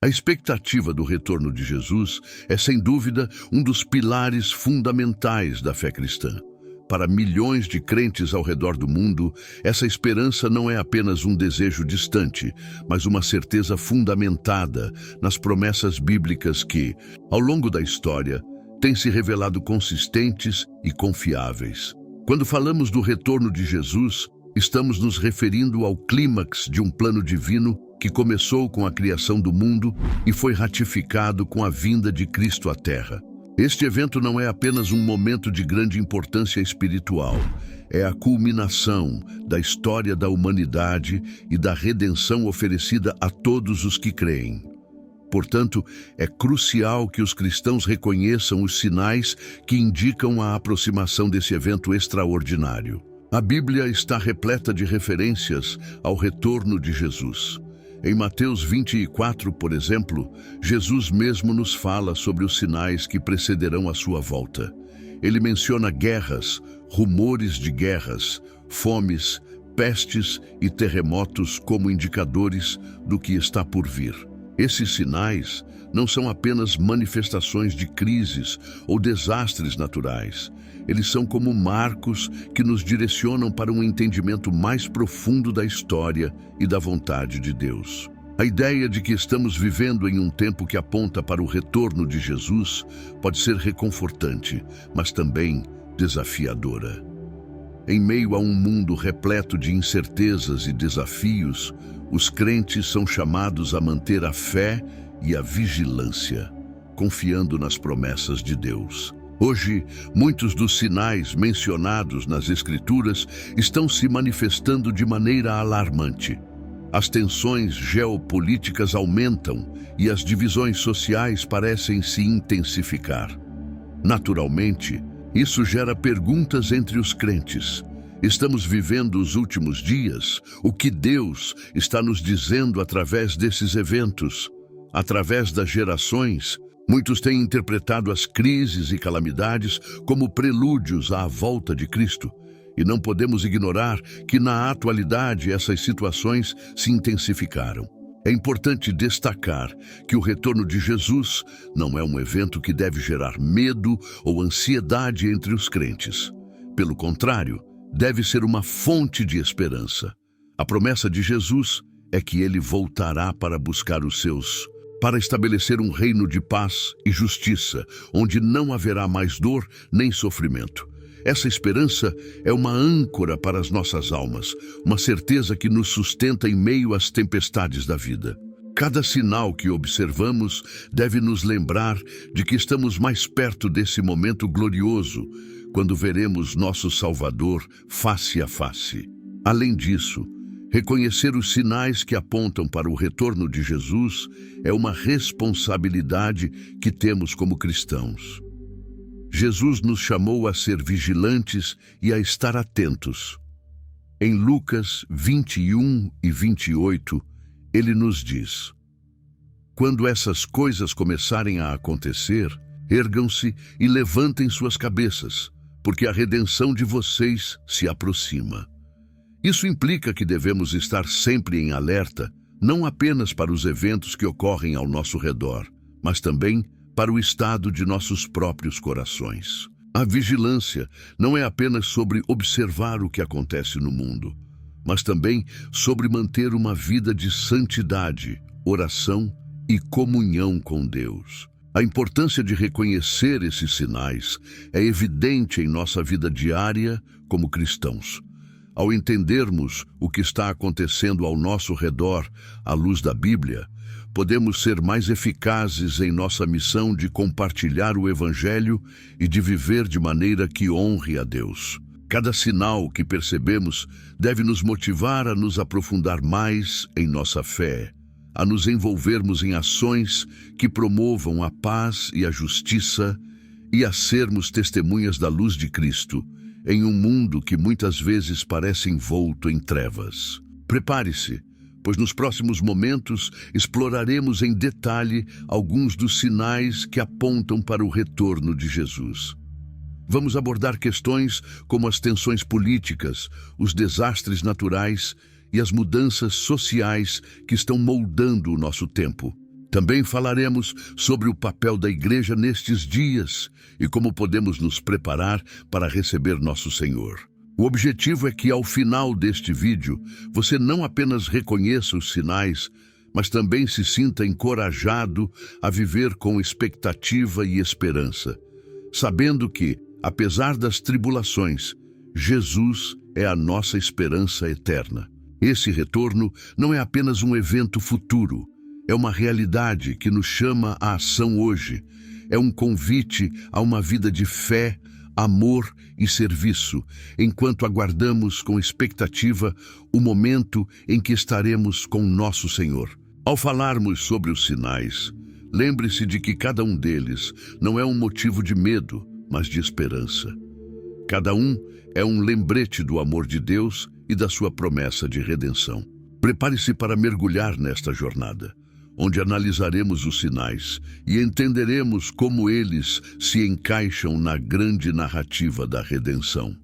A expectativa do retorno de Jesus é, sem dúvida, um dos pilares fundamentais da fé cristã. Para milhões de crentes ao redor do mundo, essa esperança não é apenas um desejo distante, mas uma certeza fundamentada nas promessas bíblicas que, ao longo da história, têm se revelado consistentes e confiáveis. Quando falamos do retorno de Jesus, estamos nos referindo ao clímax de um plano divino que começou com a criação do mundo e foi ratificado com a vinda de Cristo à Terra. Este evento não é apenas um momento de grande importância espiritual, é a culminação da história da humanidade e da redenção oferecida a todos os que creem. Portanto, é crucial que os cristãos reconheçam os sinais que indicam a aproximação desse evento extraordinário. A Bíblia está repleta de referências ao retorno de Jesus. Em Mateus 24, por exemplo, Jesus mesmo nos fala sobre os sinais que precederão a sua volta. Ele menciona guerras, rumores de guerras, fomes, pestes e terremotos como indicadores do que está por vir. Esses sinais não são apenas manifestações de crises ou desastres naturais. Eles são como marcos que nos direcionam para um entendimento mais profundo da história e da vontade de Deus. A ideia de que estamos vivendo em um tempo que aponta para o retorno de Jesus pode ser reconfortante, mas também desafiadora. Em meio a um mundo repleto de incertezas e desafios, os crentes são chamados a manter a fé e a vigilância, confiando nas promessas de Deus. Hoje, muitos dos sinais mencionados nas Escrituras estão se manifestando de maneira alarmante. As tensões geopolíticas aumentam e as divisões sociais parecem se intensificar. Naturalmente, isso gera perguntas entre os crentes. Estamos vivendo os últimos dias? O que Deus está nos dizendo através desses eventos? Através das gerações, muitos têm interpretado as crises e calamidades como prelúdios à volta de Cristo. E não podemos ignorar que, na atualidade, essas situações se intensificaram. É importante destacar que o retorno de Jesus não é um evento que deve gerar medo ou ansiedade entre os crentes. Pelo contrário, deve ser uma fonte de esperança. A promessa de Jesus é que ele voltará para buscar os seus, para estabelecer um reino de paz e justiça, onde não haverá mais dor nem sofrimento. Essa esperança é uma âncora para as nossas almas, uma certeza que nos sustenta em meio às tempestades da vida. Cada sinal que observamos deve nos lembrar de que estamos mais perto desse momento glorioso, quando veremos nosso Salvador face a face. Além disso, reconhecer os sinais que apontam para o retorno de Jesus é uma responsabilidade que temos como cristãos. Jesus nos chamou a ser vigilantes e a estar atentos. Em Lucas 21 e 28, ele nos diz: quando essas coisas começarem a acontecer, ergam-se e levantem suas cabeças, porque a redenção de vocês se aproxima. Isso implica que devemos estar sempre em alerta, não apenas para os eventos que ocorrem ao nosso redor, mas também para o estado de nossos próprios corações. A vigilância não é apenas sobre observar o que acontece no mundo, mas também sobre manter uma vida de santidade, oração e comunhão com Deus. A importância de reconhecer esses sinais é evidente em nossa vida diária como cristãos. Ao entendermos o que está acontecendo ao nosso redor à luz da Bíblia, podemos ser mais eficazes em nossa missão de compartilhar o Evangelho e de viver de maneira que honre a Deus. Cada sinal que percebemos deve nos motivar a nos aprofundar mais em nossa fé, a nos envolvermos em ações que promovam a paz e a justiça e a sermos testemunhas da luz de Cristo em um mundo que muitas vezes parece envolto em trevas. Prepare-se, pois nos próximos momentos exploraremos em detalhe alguns dos sinais que apontam para o retorno de Jesus. Vamos abordar questões como as tensões políticas, os desastres naturais e as mudanças sociais que estão moldando o nosso tempo. Também falaremos sobre o papel da igreja nestes dias e como podemos nos preparar para receber nosso Senhor. O objetivo é que, ao final deste vídeo, você não apenas reconheça os sinais, mas também se sinta encorajado a viver com expectativa e esperança, sabendo que, apesar das tribulações, Jesus é a nossa esperança eterna. Esse retorno não é apenas um evento futuro, é uma realidade que nos chama à ação hoje. É um convite a uma vida de fé, amor e serviço, enquanto aguardamos com expectativa o momento em que estaremos com nosso Senhor. Ao falarmos sobre os sinais, lembre-se de que cada um deles não é um motivo de medo, mas de esperança. Cada um é um lembrete do amor de Deus e da sua promessa de redenção. Prepare-se para mergulhar nesta jornada, onde analisaremos os sinais e entenderemos como eles se encaixam na grande narrativa da redenção.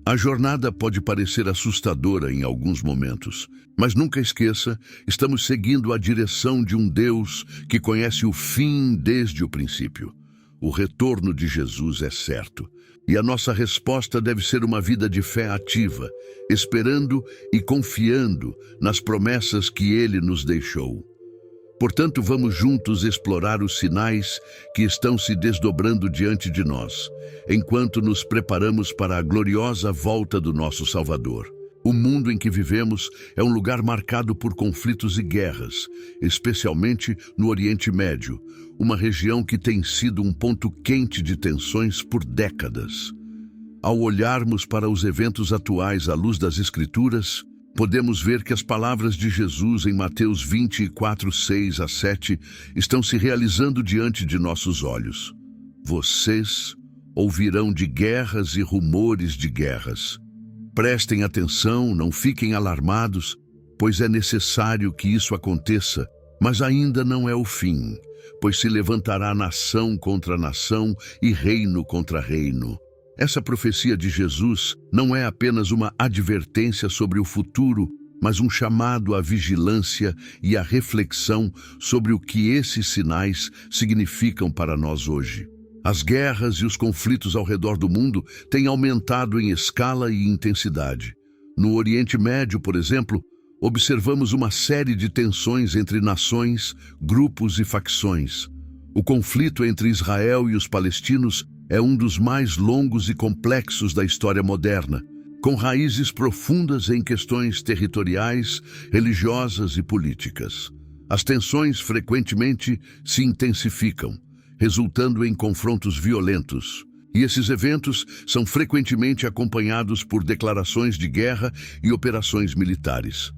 A jornada pode parecer assustadora em alguns momentos, mas nunca esqueça, estamos seguindo a direção de um Deus que conhece o fim desde o princípio. O retorno de Jesus é certo, e a nossa resposta deve ser uma vida de fé ativa, esperando e confiando nas promessas que Ele nos deixou. Portanto, vamos juntos explorar os sinais que estão se desdobrando diante de nós, enquanto nos preparamos para a gloriosa volta do nosso Salvador. O mundo em que vivemos é um lugar marcado por conflitos e guerras, especialmente no Oriente Médio, uma região que tem sido um ponto quente de tensões por décadas. Ao olharmos para os eventos atuais à luz das Escrituras, podemos ver que as palavras de Jesus em Mateus 24, 6 a 7 estão se realizando diante de nossos olhos. Vocês ouvirão de guerras e rumores de guerras. Prestem atenção, não fiquem alarmados, pois é necessário que isso aconteça, mas ainda não é o fim, pois se levantará nação contra nação e reino contra reino. Essa profecia de Jesus não é apenas uma advertência sobre o futuro, mas um chamado à vigilância e à reflexão sobre o que esses sinais significam para nós hoje. As guerras e os conflitos ao redor do mundo têm aumentado em escala e intensidade. No Oriente Médio, por exemplo, observamos uma série de tensões entre nações, grupos e facções. O conflito entre Israel e os palestinos é um dos mais longos e complexos da história moderna, com raízes profundas em questões territoriais, religiosas e políticas. As tensões frequentemente se intensificam, resultando em confrontos violentos. E esses eventos são frequentemente acompanhados por declarações de guerra e operações militares.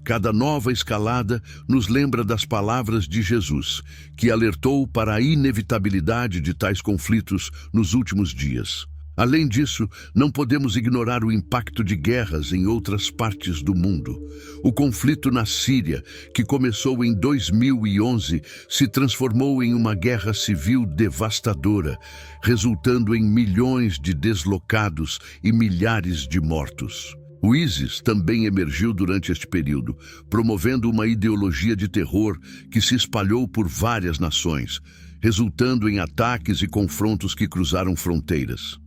Cada nova escalada nos lembra das palavras de Jesus, que alertou para a inevitabilidade de tais conflitos nos últimos dias. Além disso, não podemos ignorar o impacto de guerras em outras partes do mundo. O conflito na Síria, que começou em 2011, se transformou em uma guerra civil devastadora, resultando em milhões de deslocados e milhares de mortos. O ISIS também emergiu durante este período, promovendo uma ideologia de terror que se espalhou por várias nações, resultando em ataques e confrontos que cruzaram fronteiras.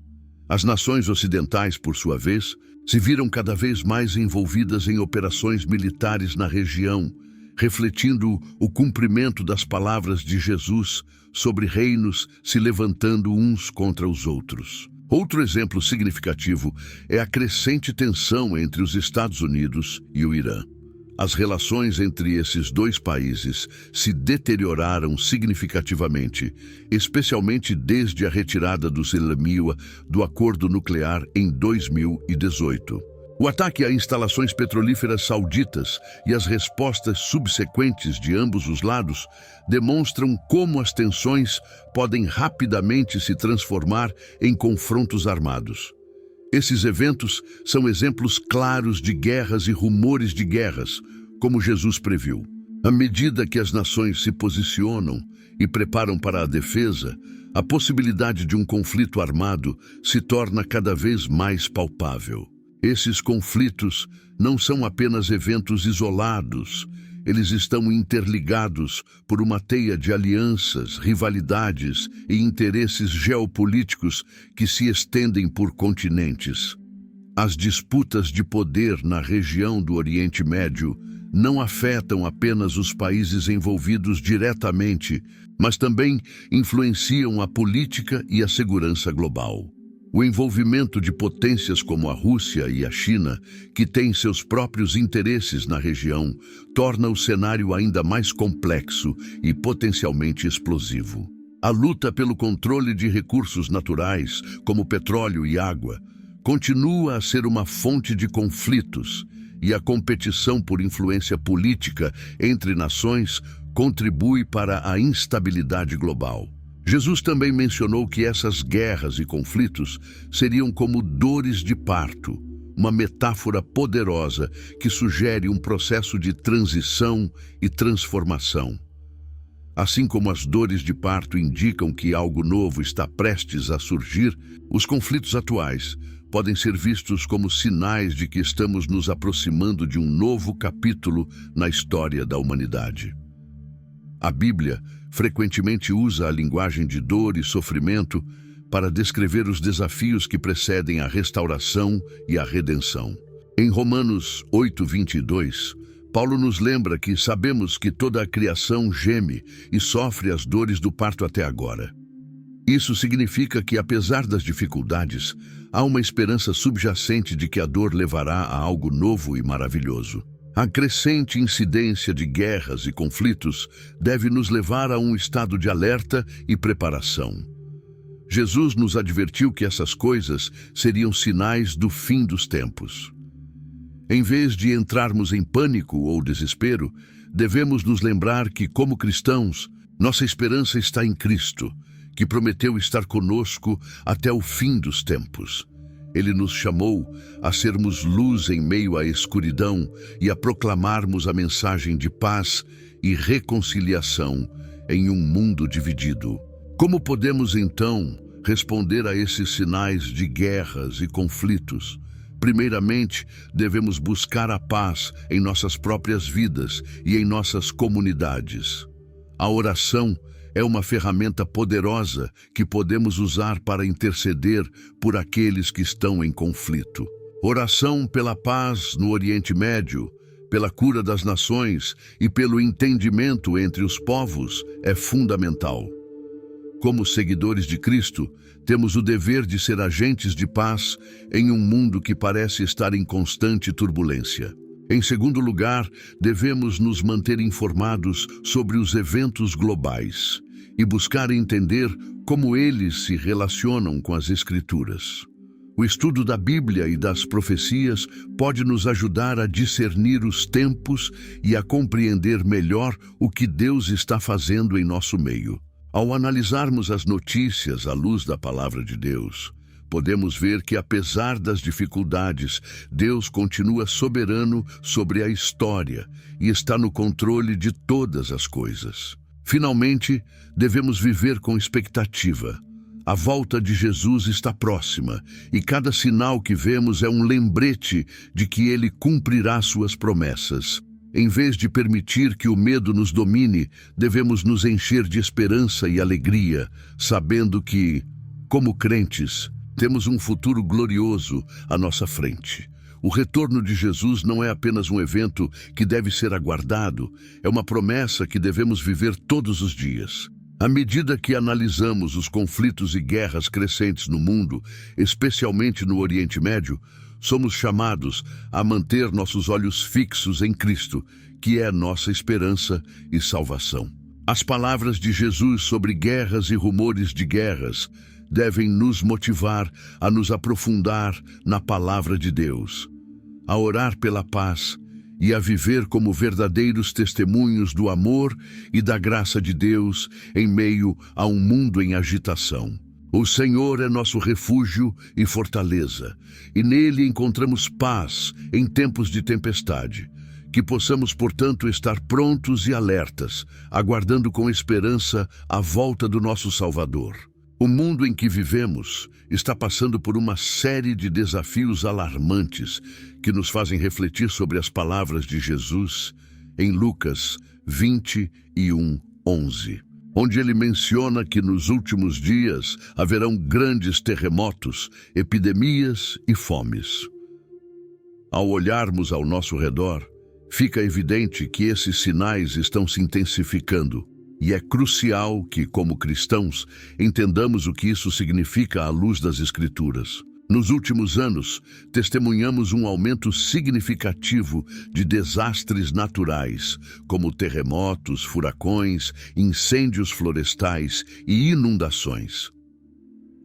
As nações ocidentais, por sua vez, se viram cada vez mais envolvidas em operações militares na região, refletindo o cumprimento das palavras de Jesus sobre reinos se levantando uns contra os outros. Outro exemplo significativo é a crescente tensão entre os Estados Unidos e o Irã. As relações entre esses dois países se deterioraram significativamente, especialmente desde a retirada dos Elamiwa do acordo nuclear em 2018. O ataque a instalações petrolíferas sauditas e as respostas subsequentes de ambos os lados demonstram como as tensões podem rapidamente se transformar em confrontos armados. Esses eventos são exemplos claros de guerras e rumores de guerras, como Jesus previu. À medida que as nações se posicionam e preparam para a defesa, a possibilidade de um conflito armado se torna cada vez mais palpável. Esses conflitos não são apenas eventos isolados, Eles estão interligados por uma teia de alianças, rivalidades e interesses geopolíticos que se estendem por continentes. As disputas de poder na região do Oriente Médio não afetam apenas os países envolvidos diretamente, mas também influenciam a política e a segurança global. O envolvimento de potências como a Rússia e a China, que têm seus próprios interesses na região, torna o cenário ainda mais complexo e potencialmente explosivo. A luta pelo controle de recursos naturais, como petróleo e água, continua a ser uma fonte de conflitos, e a competição por influência política entre nações contribui para a instabilidade global. Jesus também mencionou que essas guerras e conflitos seriam como dores de parto, uma metáfora poderosa que sugere um processo de transição e transformação. Assim como as dores de parto indicam que algo novo está prestes a surgir, os conflitos atuais podem ser vistos como sinais de que estamos nos aproximando de um novo capítulo na história da humanidade. A Bíblia frequentemente usa a linguagem de dor e sofrimento para descrever os desafios que precedem a restauração e a redenção. Em Romanos 8:22, Paulo nos lembra que sabemos que toda a criação geme e sofre as dores do parto até agora. Isso significa que, apesar das dificuldades, há uma esperança subjacente de que a dor levará a algo novo e maravilhoso. A crescente incidência de guerras e conflitos deve nos levar a um estado de alerta e preparação. Jesus nos advertiu que essas coisas seriam sinais do fim dos tempos. Em vez de entrarmos em pânico ou desespero, devemos nos lembrar que, como cristãos, nossa esperança está em Cristo, que prometeu estar conosco até o fim dos tempos. Ele nos chamou a sermos luz em meio à escuridão e a proclamarmos a mensagem de paz e reconciliação em um mundo dividido. Como podemos, então, responder a esses sinais de guerras e conflitos? Primeiramente, devemos buscar a paz em nossas próprias vidas e em nossas comunidades. A oração é uma ferramenta poderosa que podemos usar para interceder por aqueles que estão em conflito. Oração pela paz no Oriente Médio, pela cura das nações e pelo entendimento entre os povos é fundamental. Como seguidores de Cristo, temos o dever de ser agentes de paz em um mundo que parece estar em constante turbulência. Em segundo lugar, devemos nos manter informados sobre os eventos globais e buscar entender como eles se relacionam com as Escrituras. O estudo da Bíblia e das profecias pode nos ajudar a discernir os tempos e a compreender melhor o que Deus está fazendo em nosso meio. Ao analisarmos as notícias à luz da Palavra de Deus, podemos ver que, apesar das dificuldades, Deus continua soberano sobre a história e está no controle de todas as coisas. Finalmente, devemos viver com expectativa. A volta de Jesus está próxima e cada sinal que vemos é um lembrete de que Ele cumprirá suas promessas. Em vez de permitir que o medo nos domine, devemos nos encher de esperança e alegria, sabendo que, como crentes, temos um futuro glorioso à nossa frente. O retorno de Jesus não é apenas um evento que deve ser aguardado, é uma promessa que devemos viver todos os dias. À medida que analisamos os conflitos e guerras crescentes no mundo, especialmente no Oriente Médio, somos chamados a manter nossos olhos fixos em Cristo, que é nossa esperança e salvação. As palavras de Jesus sobre guerras e rumores de guerras devem nos motivar a nos aprofundar na palavra de Deus, a orar pela paz e a viver como verdadeiros testemunhos do amor e da graça de Deus em meio a um mundo em agitação. O Senhor é nosso refúgio e fortaleza, e nele encontramos paz em tempos de tempestade. Que possamos, portanto, estar prontos e alertas, aguardando com esperança a volta do nosso Salvador. O mundo em que vivemos está passando por uma série de desafios alarmantes que nos fazem refletir sobre as palavras de Jesus em Lucas 21:11, onde ele menciona que nos últimos dias haverão grandes terremotos, epidemias e fomes. Ao olharmos ao nosso redor, fica evidente que esses sinais estão se intensificando, e é crucial que, como cristãos, entendamos o que isso significa à luz das Escrituras. Nos últimos anos, testemunhamos um aumento significativo de desastres naturais, como terremotos, furacões, incêndios florestais e inundações.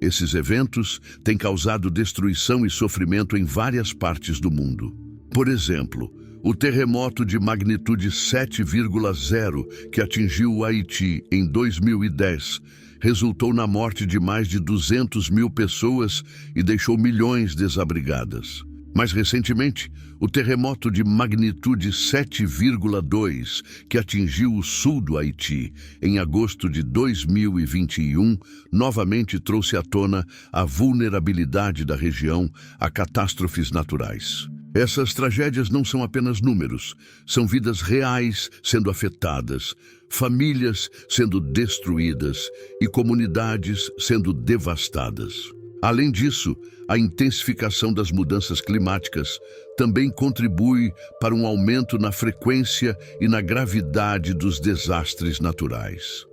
Esses eventos têm causado destruição e sofrimento em várias partes do mundo. Por exemplo, o terremoto de magnitude 7,0 que atingiu o Haiti em 2010 resultou na morte de mais de 200 mil pessoas e deixou milhões desabrigadas. Mais recentemente, o terremoto de magnitude 7,2 que atingiu o sul do Haiti em agosto de 2021 novamente trouxe à tona a vulnerabilidade da região a catástrofes naturais. Essas tragédias não são apenas números, são vidas reais sendo afetadas, famílias sendo destruídas e comunidades sendo devastadas. Além disso, a intensificação das mudanças climáticas também contribui para um aumento na frequência e na gravidade dos desastres naturais.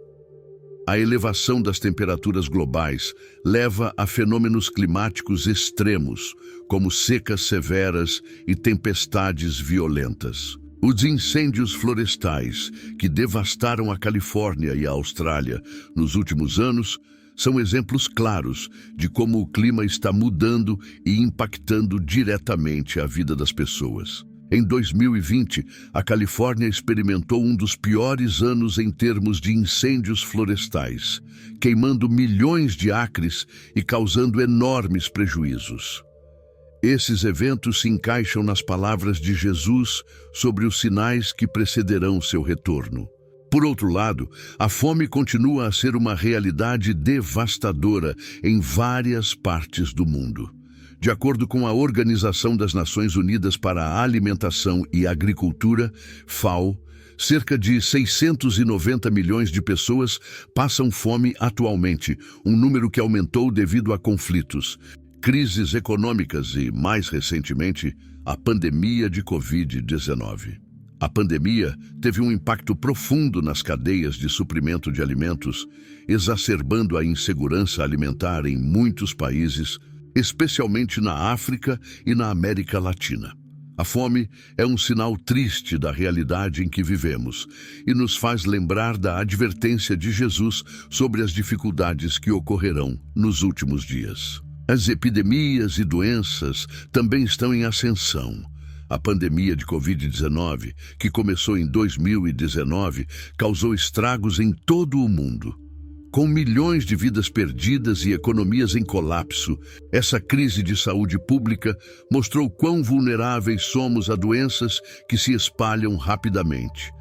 A elevação das temperaturas globais leva a fenômenos climáticos extremos, como secas severas e tempestades violentas. Os incêndios florestais, que devastaram a Califórnia e a Austrália nos últimos anos, são exemplos claros de como o clima está mudando e impactando diretamente a vida das pessoas. Em 2020, a Califórnia experimentou um dos piores anos em termos de incêndios florestais, queimando milhões de acres e causando enormes prejuízos. Esses eventos se encaixam nas palavras de Jesus sobre os sinais que precederão seu retorno. Por outro lado, a fome continua a ser uma realidade devastadora em várias partes do mundo. De acordo com a Organização das Nações Unidas para a Alimentação e Agricultura, FAO, cerca de 690 milhões de pessoas passam fome atualmente, um número que aumentou devido a conflitos, crises econômicas e, mais recentemente, a pandemia de Covid-19. A pandemia teve um impacto profundo nas cadeias de suprimento de alimentos, exacerbando a insegurança alimentar em muitos países, especialmente na África e na América Latina. A fome é um sinal triste da realidade em que vivemos e nos faz lembrar da advertência de Jesus sobre as dificuldades que ocorrerão nos últimos dias. As epidemias e doenças também estão em ascensão. A pandemia de Covid-19, que começou em 2019, causou estragos em todo o mundo. Com milhões de vidas perdidas e economias em colapso, essa crise de saúde pública mostrou quão vulneráveis somos a doenças que se espalham rapidamente.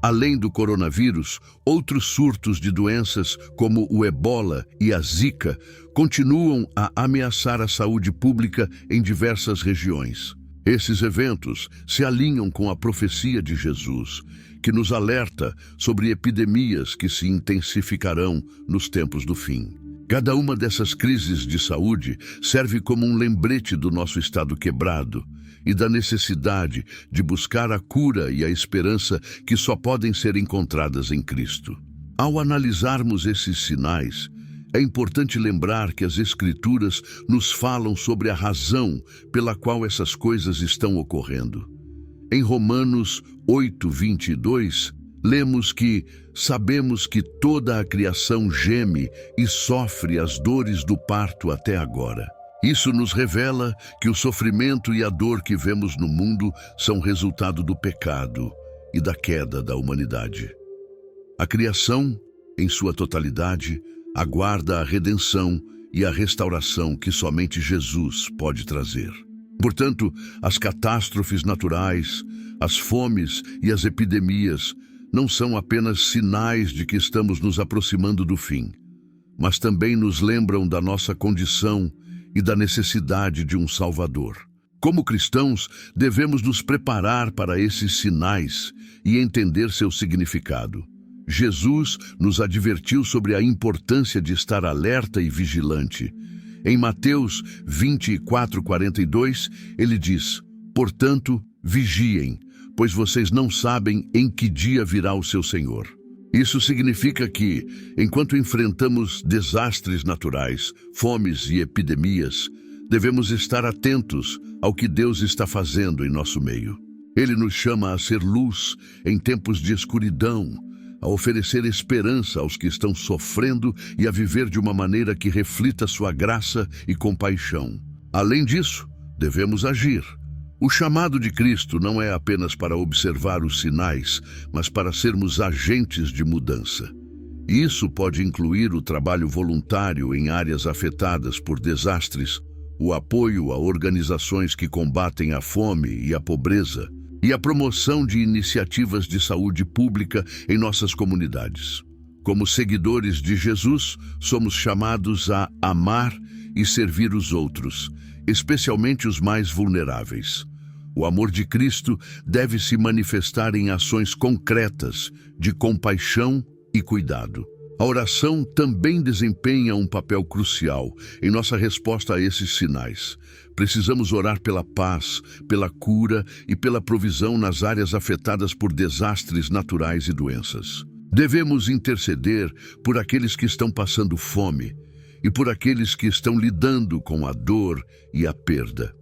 Além do coronavírus, outros surtos de doenças, como o Ebola e a Zika, continuam a ameaçar a saúde pública em diversas regiões. Esses eventos se alinham com a profecia de Jesus, que nos alerta sobre epidemias que se intensificarão nos tempos do fim. Cada uma dessas crises de saúde serve como um lembrete do nosso estado quebrado e da necessidade de buscar a cura e a esperança que só podem ser encontradas em Cristo. Ao analisarmos esses sinais, é importante lembrar que as Escrituras nos falam sobre a razão pela qual essas coisas estão ocorrendo. Em Romanos 8:22, lemos que sabemos que toda a criação geme e sofre as dores do parto até agora. Isso nos revela que o sofrimento e a dor que vemos no mundo são resultado do pecado e da queda da humanidade. A criação, em sua totalidade, aguarda a redenção e a restauração que somente Jesus pode trazer. Portanto, as catástrofes naturais, as fomes e as epidemias não são apenas sinais de que estamos nos aproximando do fim, mas também nos lembram da nossa condição e da necessidade de um Salvador. Como cristãos, devemos nos preparar para esses sinais e entender seu significado. Jesus nos advertiu sobre a importância de estar alerta e vigilante. Em Mateus 24:42, ele diz: "Portanto, vigiem, pois vocês não sabem em que dia virá o seu Senhor." Isso significa que, enquanto enfrentamos desastres naturais, fomes e epidemias, devemos estar atentos ao que Deus está fazendo em nosso meio. Ele nos chama a ser luz em tempos de escuridão, a oferecer esperança aos que estão sofrendo e a viver de uma maneira que reflita sua graça e compaixão. Além disso, devemos agir. O chamado de Cristo não é apenas para observar os sinais, mas para sermos agentes de mudança. Isso pode incluir o trabalho voluntário em áreas afetadas por desastres, o apoio a organizações que combatem a fome e a pobreza, e a promoção de iniciativas de saúde pública em nossas comunidades. Como seguidores de Jesus, somos chamados a amar e servir os outros, especialmente os mais vulneráveis. O amor de Cristo deve se manifestar em ações concretas de compaixão e cuidado. A oração também desempenha um papel crucial em nossa resposta a esses sinais. Precisamos orar pela paz, pela cura e pela provisão nas áreas afetadas por desastres naturais e doenças. Devemos interceder por aqueles que estão passando fome e por aqueles que estão lidando com a dor e a perda.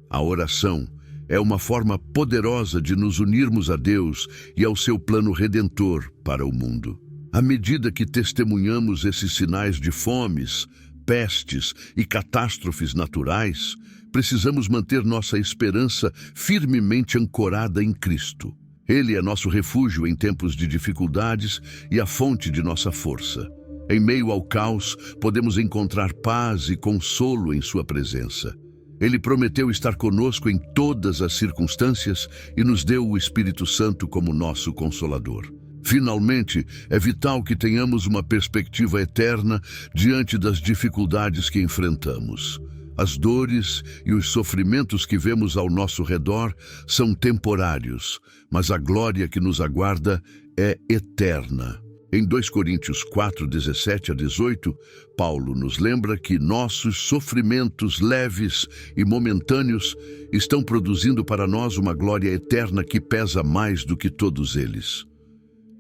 A oração é uma forma poderosa de nos unirmos a Deus e ao seu plano redentor para o mundo. À medida que testemunhamos esses sinais de fomes, pestes e catástrofes naturais, precisamos manter nossa esperança firmemente ancorada em Cristo. Ele é nosso refúgio em tempos de dificuldades e a fonte de nossa força. Em meio ao caos, podemos encontrar paz e consolo em sua presença. Ele prometeu estar conosco em todas as circunstâncias e nos deu o Espírito Santo como nosso Consolador. Finalmente, é vital que tenhamos uma perspectiva eterna diante das dificuldades que enfrentamos. As dores e os sofrimentos que vemos ao nosso redor são temporários, mas a glória que nos aguarda é eterna. Em 2 Coríntios 4:17-18, Paulo nos lembra que nossos sofrimentos leves e momentâneos estão produzindo para nós uma glória eterna que pesa mais do que todos eles.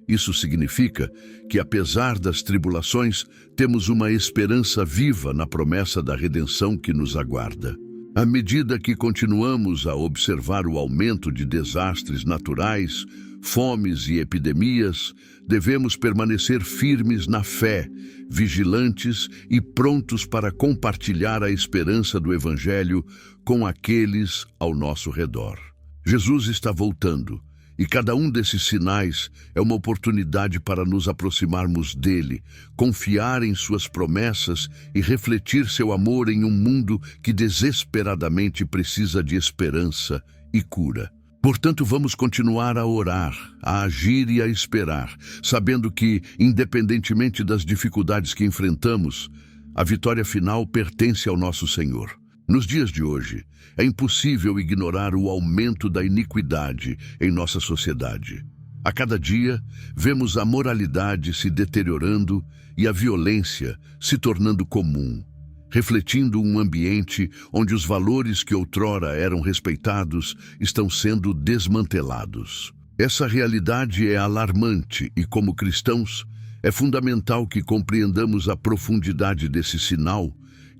Isso significa que, apesar das tribulações, temos uma esperança viva na promessa da redenção que nos aguarda. À medida que continuamos a observar o aumento de desastres naturais, fomes e epidemias, devemos permanecer firmes na fé, vigilantes e prontos para compartilhar a esperança do Evangelho com aqueles ao nosso redor. Jesus está voltando, e cada um desses sinais é uma oportunidade para nos aproximarmos dele, confiar em suas promessas e refletir seu amor em um mundo que desesperadamente precisa de esperança e cura. Portanto, vamos continuar a orar, a agir e a esperar, sabendo que, independentemente das dificuldades que enfrentamos, a vitória final pertence ao nosso Senhor. Nos dias de hoje, é impossível ignorar o aumento da iniquidade em nossa sociedade. A cada dia, vemos a moralidade se deteriorando e a violência se tornando comum, refletindo um ambiente onde os valores que outrora eram respeitados estão sendo desmantelados. Essa realidade é alarmante e, como cristãos, é fundamental que compreendamos a profundidade desse sinal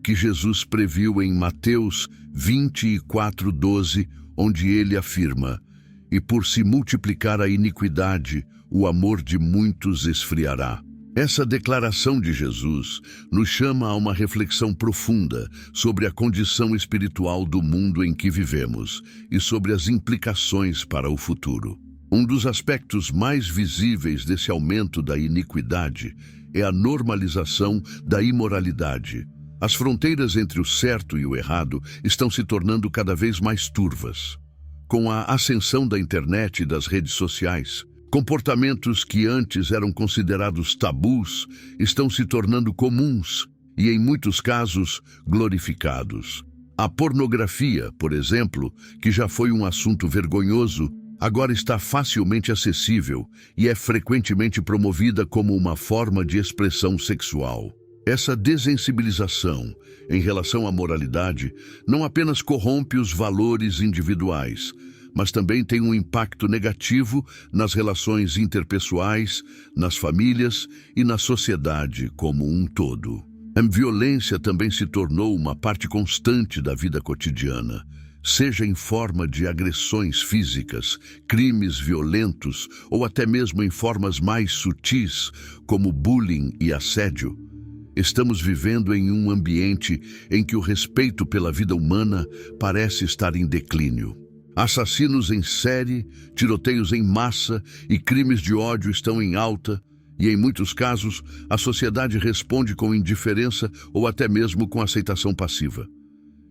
que Jesus previu em Mateus 24:12, onde ele afirma: "E por se multiplicar a iniquidade, o amor de muitos esfriará." Essa declaração de Jesus nos chama a uma reflexão profunda sobre a condição espiritual do mundo em que vivemos e sobre as implicações para o futuro. Um dos aspectos mais visíveis desse aumento da iniquidade é a normalização da imoralidade. As fronteiras entre o certo e o errado estão se tornando cada vez mais turvas. Com a ascensão da internet e das redes sociais, comportamentos que antes eram considerados tabus estão se tornando comuns e, em muitos casos, glorificados. A pornografia, por exemplo, que já foi um assunto vergonhoso, agora está facilmente acessível e é frequentemente promovida como uma forma de expressão sexual. Essa desensibilização em relação à moralidade não apenas corrompe os valores individuais, mas também tem um impacto negativo nas relações interpessoais, nas famílias e na sociedade como um todo. A violência também se tornou uma parte constante da vida cotidiana, seja em forma de agressões físicas, crimes violentos ou até mesmo em formas mais sutis, como bullying e assédio. Estamos vivendo em um ambiente em que o respeito pela vida humana parece estar em declínio. Assassinos em série, tiroteios em massa e crimes de ódio estão em alta, e em muitos casos a sociedade responde com indiferença ou até mesmo com aceitação passiva.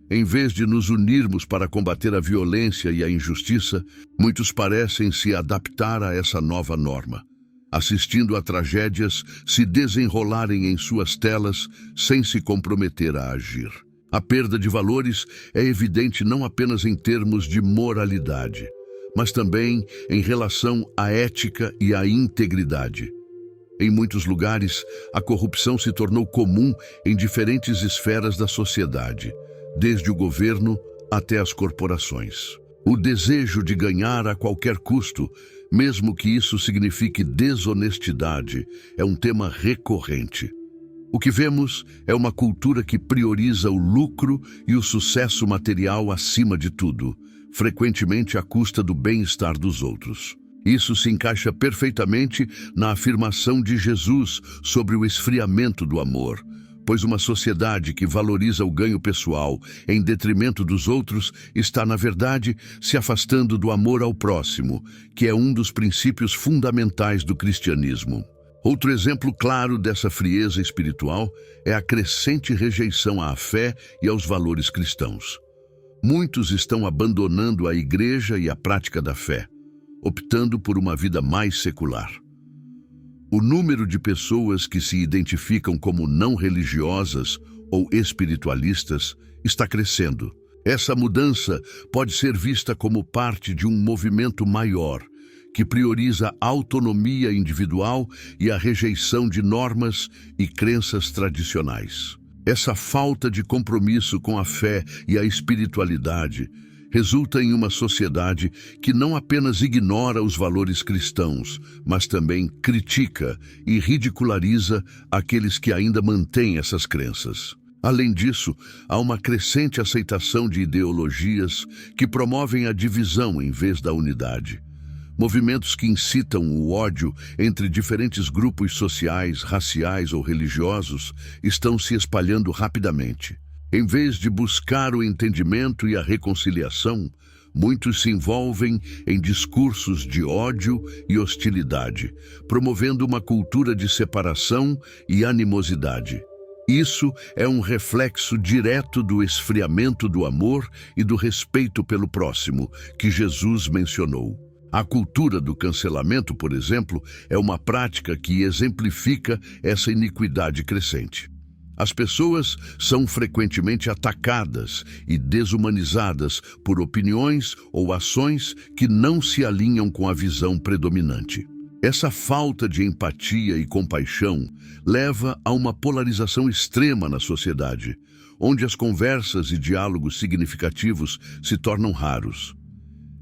Em vez de nos unirmos para combater a violência e a injustiça, muitos parecem se adaptar a essa nova norma, assistindo a tragédias se desenrolarem em suas telas sem se comprometer a agir. A perda de valores é evidente não apenas em termos de moralidade, mas também em relação à ética e à integridade. Em muitos lugares, a corrupção se tornou comum em diferentes esferas da sociedade, desde o governo até as corporações. O desejo de ganhar a qualquer custo, mesmo que isso signifique desonestidade, é um tema recorrente. O que vemos é uma cultura que prioriza o lucro e o sucesso material acima de tudo, frequentemente à custa do bem-estar dos outros. Isso se encaixa perfeitamente na afirmação de Jesus sobre o esfriamento do amor, pois uma sociedade que valoriza o ganho pessoal em detrimento dos outros está, na verdade, se afastando do amor ao próximo, que é um dos princípios fundamentais do cristianismo. Outro exemplo claro dessa frieza espiritual é a crescente rejeição à fé e aos valores cristãos. Muitos estão abandonando a igreja e a prática da fé, optando por uma vida mais secular. O número de pessoas que se identificam como não religiosas ou espiritualistas está crescendo. Essa mudança pode ser vista como parte de um movimento maior, que prioriza a autonomia individual e a rejeição de normas e crenças tradicionais. Essa falta de compromisso com a fé e a espiritualidade resulta em uma sociedade que não apenas ignora os valores cristãos, mas também critica e ridiculariza aqueles que ainda mantêm essas crenças. Além disso, há uma crescente aceitação de ideologias que promovem a divisão em vez da unidade. Movimentos que incitam o ódio entre diferentes grupos sociais, raciais ou religiosos estão se espalhando rapidamente. Em vez de buscar o entendimento e a reconciliação, muitos se envolvem em discursos de ódio e hostilidade, promovendo uma cultura de separação e animosidade. Isso é um reflexo direto do esfriamento do amor e do respeito pelo próximo, que Jesus mencionou. A cultura do cancelamento, por exemplo, é uma prática que exemplifica essa iniquidade crescente. As pessoas são frequentemente atacadas e desumanizadas por opiniões ou ações que não se alinham com a visão predominante. Essa falta de empatia e compaixão leva a uma polarização extrema na sociedade, onde as conversas e diálogos significativos se tornam raros.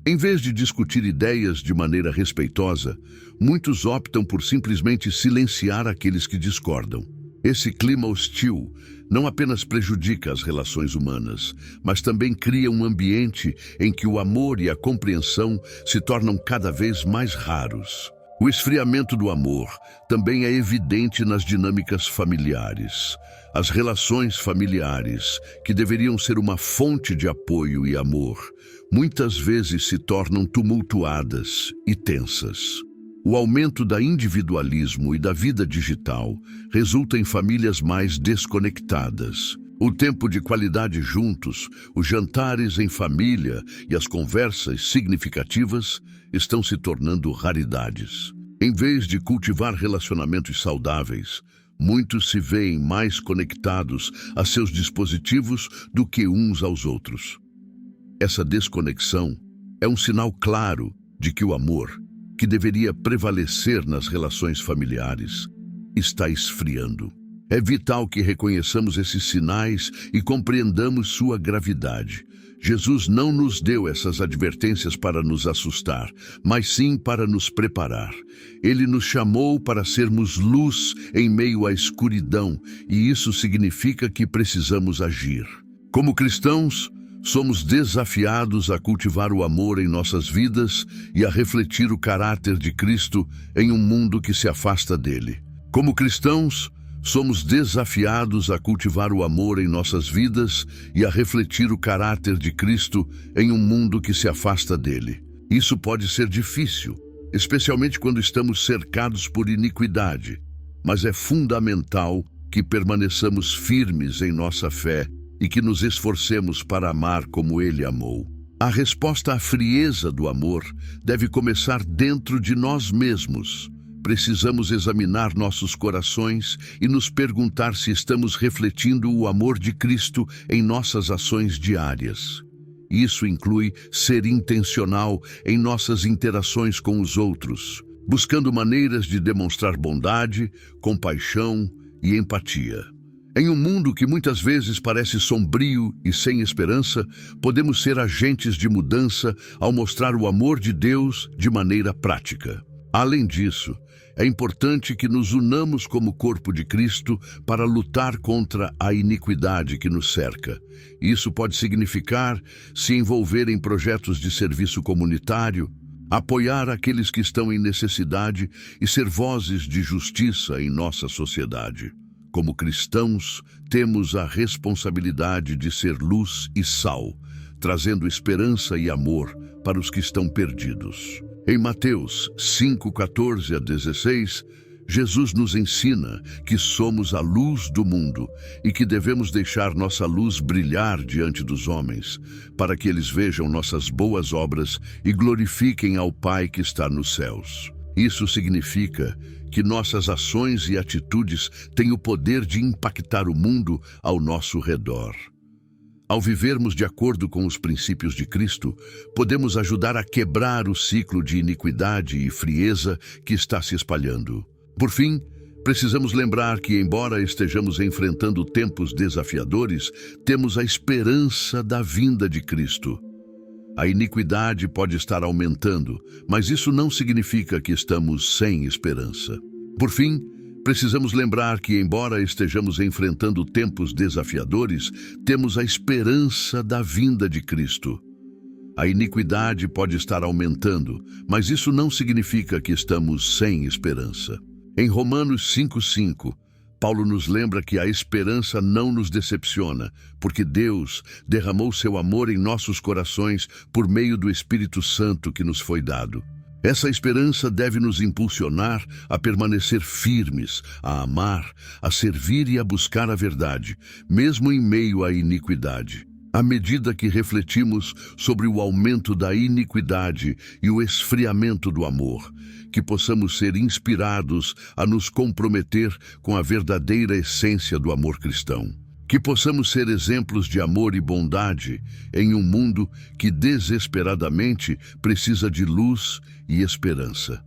Em vez de discutir ideias de maneira respeitosa, muitos optam por simplesmente silenciar aqueles que discordam. Esse clima hostil não apenas prejudica as relações humanas, mas também cria um ambiente em que o amor e a compreensão se tornam cada vez mais raros. O esfriamento do amor também é evidente nas dinâmicas familiares. As relações familiares, que deveriam ser uma fonte de apoio e amor, muitas vezes se tornam tumultuadas e tensas. O aumento do individualismo e da vida digital resulta em famílias mais desconectadas. O tempo de qualidade juntos, os jantares em família e as conversas significativas estão se tornando raridades. Em vez de cultivar relacionamentos saudáveis, muitos se veem mais conectados a seus dispositivos do que uns aos outros. Essa desconexão é um sinal claro de que o amor, que deveria prevalecer nas relações familiares, está esfriando. É vital que reconheçamos esses sinais e compreendamos sua gravidade. Jesus não nos deu essas advertências para nos assustar, mas sim para nos preparar. Ele nos chamou para sermos luz em meio à escuridão, e isso significa que precisamos agir. Como cristãos, somos desafiados a cultivar o amor em nossas vidas e a refletir o caráter de Cristo em um mundo que se afasta dele. Como cristãos, somos desafiados a cultivar o amor em nossas vidas e a refletir o caráter de Cristo em um mundo que se afasta dele. Isso pode ser difícil, especialmente quando estamos cercados por iniquidade, mas é fundamental que permaneçamos firmes em nossa fé e que nos esforcemos para amar como Ele amou. A resposta à frieza do amor deve começar dentro de nós mesmos. Precisamos examinar nossos corações e nos perguntar se estamos refletindo o amor de Cristo em nossas ações diárias. Isso inclui ser intencional em nossas interações com os outros, buscando maneiras de demonstrar bondade, compaixão e empatia. Em um mundo que muitas vezes parece sombrio e sem esperança, podemos ser agentes de mudança ao mostrar o amor de Deus de maneira prática. Além disso, é importante que nos unamos como corpo de Cristo para lutar contra a iniquidade que nos cerca. Isso pode significar se envolver em projetos de serviço comunitário, apoiar aqueles que estão em necessidade e ser vozes de justiça em nossa sociedade. Como cristãos, temos a responsabilidade de ser luz e sal, trazendo esperança e amor para os que estão perdidos. Em Mateus 5:14-16, Jesus nos ensina que somos a luz do mundo e que devemos deixar nossa luz brilhar diante dos homens, para que eles vejam nossas boas obras e glorifiquem ao Pai que está nos céus. Isso significa que nossas ações e atitudes têm o poder de impactar o mundo ao nosso redor. Ao vivermos de acordo com os princípios de Cristo, podemos ajudar a quebrar o ciclo de iniquidade e frieza que está se espalhando. Por fim, precisamos lembrar que, embora estejamos enfrentando tempos desafiadores, temos a esperança da vinda de Cristo. A iniquidade pode estar aumentando, mas isso não significa que estamos sem esperança. Por fim, precisamos lembrar que, embora estejamos enfrentando tempos desafiadores, temos a esperança da vinda de Cristo. A iniquidade pode estar aumentando, mas isso não significa que estamos sem esperança. Em Romanos 5:5, Paulo nos lembra que a esperança não nos decepciona, porque Deus derramou seu amor em nossos corações por meio do Espírito Santo que nos foi dado. Essa esperança deve nos impulsionar a permanecer firmes, a amar, a servir e a buscar a verdade, mesmo em meio à iniquidade. À medida que refletimos sobre o aumento da iniquidade e o esfriamento do amor, que possamos ser inspirados a nos comprometer com a verdadeira essência do amor cristão. Que possamos ser exemplos de amor e bondade em um mundo que desesperadamente precisa de luz e esperança.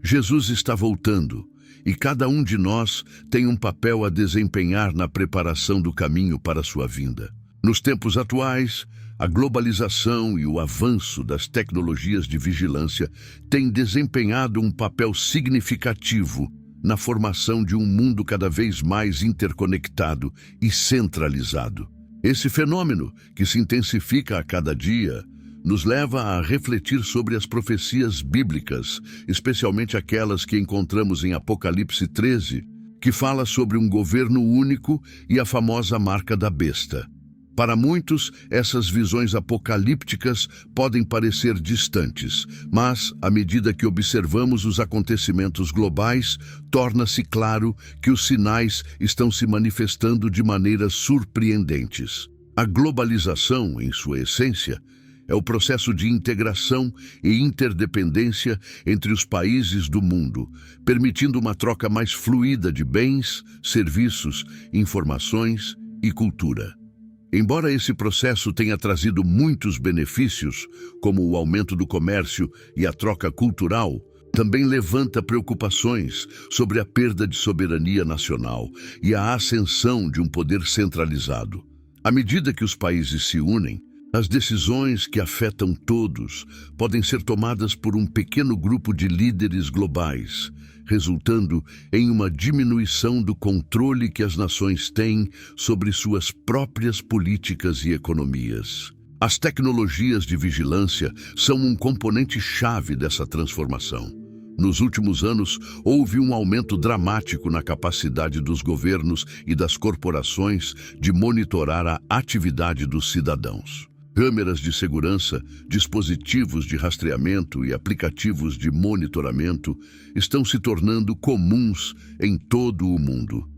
Jesus está voltando e cada um de nós tem um papel a desempenhar na preparação do caminho para sua vinda. Nos tempos atuais, a globalização e o avanço das tecnologias de vigilância têm desempenhado um papel significativo na formação de um mundo cada vez mais interconectado e centralizado. Esse fenômeno, que se intensifica a cada dia, nos leva a refletir sobre as profecias bíblicas, especialmente aquelas que encontramos em Apocalipse 13, que fala sobre um governo único e a famosa marca da besta. Para muitos, essas visões apocalípticas podem parecer distantes, mas, à medida que observamos os acontecimentos globais, torna-se claro que os sinais estão se manifestando de maneiras surpreendentes. A globalização, em sua essência, É o processo de integração e interdependência entre os países do mundo, permitindo uma troca mais fluida de bens, serviços, informações e cultura. Embora esse processo tenha trazido muitos benefícios, como o aumento do comércio e a troca cultural, também levanta preocupações sobre a perda de soberania nacional e a ascensão de um poder centralizado. À medida que os países se unem, as decisões que afetam todos podem ser tomadas por um pequeno grupo de líderes globais, resultando em uma diminuição do controle que as nações têm sobre suas próprias políticas e economias. As tecnologias de vigilância são um componente-chave dessa transformação. Nos últimos anos, houve um aumento dramático na capacidade dos governos e das corporações de monitorar a atividade dos cidadãos. Câmeras de segurança, dispositivos de rastreamento e aplicativos de monitoramento estão se tornando comuns em todo o mundo.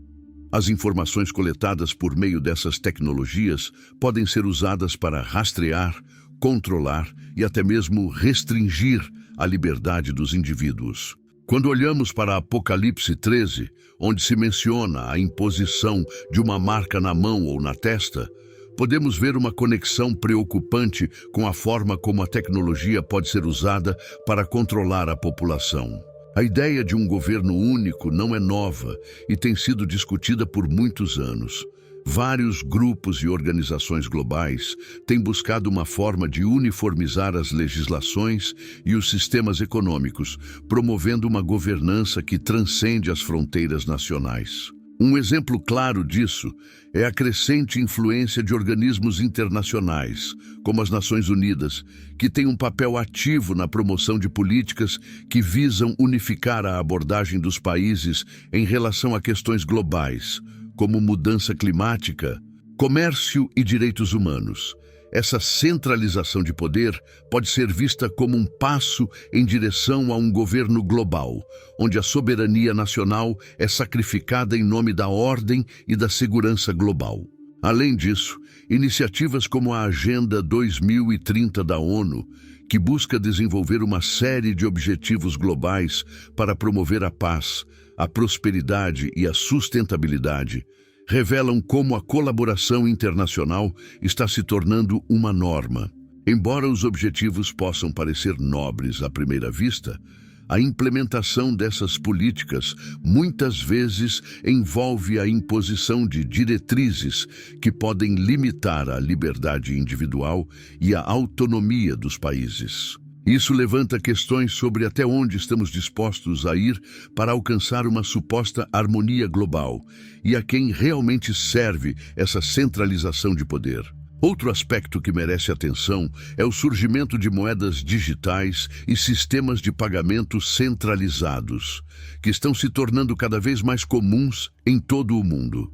As informações coletadas por meio dessas tecnologias podem ser usadas para rastrear, controlar e até mesmo restringir a liberdade dos indivíduos. Quando olhamos para Apocalipse 13, onde se menciona a imposição de uma marca na mão ou na testa, podemos ver uma conexão preocupante com a forma como a tecnologia pode ser usada para controlar a população. A ideia de um governo único não é nova e tem sido discutida por muitos anos. Vários grupos e organizações globais têm buscado uma forma de uniformizar as legislações e os sistemas econômicos, promovendo uma governança que transcende as fronteiras nacionais. Um exemplo claro disso é a crescente influência de organismos internacionais, como as Nações Unidas, que têm um papel ativo na promoção de políticas que visam unificar a abordagem dos países em relação a questões globais, como mudança climática, comércio e direitos humanos. Essa centralização de poder pode ser vista como um passo em direção a um governo global, onde a soberania nacional é sacrificada em nome da ordem e da segurança global. Além disso, iniciativas como a Agenda 2030 da ONU, que busca desenvolver uma série de objetivos globais para promover a paz, a prosperidade e a sustentabilidade, revelam como a colaboração internacional está se tornando uma norma. Embora os objetivos possam parecer nobres à primeira vista, a implementação dessas políticas muitas vezes envolve a imposição de diretrizes que podem limitar a liberdade individual e a autonomia dos países. Isso levanta questões sobre até onde estamos dispostos a ir para alcançar uma suposta harmonia global e a quem realmente serve essa centralização de poder. Outro aspecto que merece atenção é o surgimento de moedas digitais e sistemas de pagamento centralizados, que estão se tornando cada vez mais comuns em todo o mundo.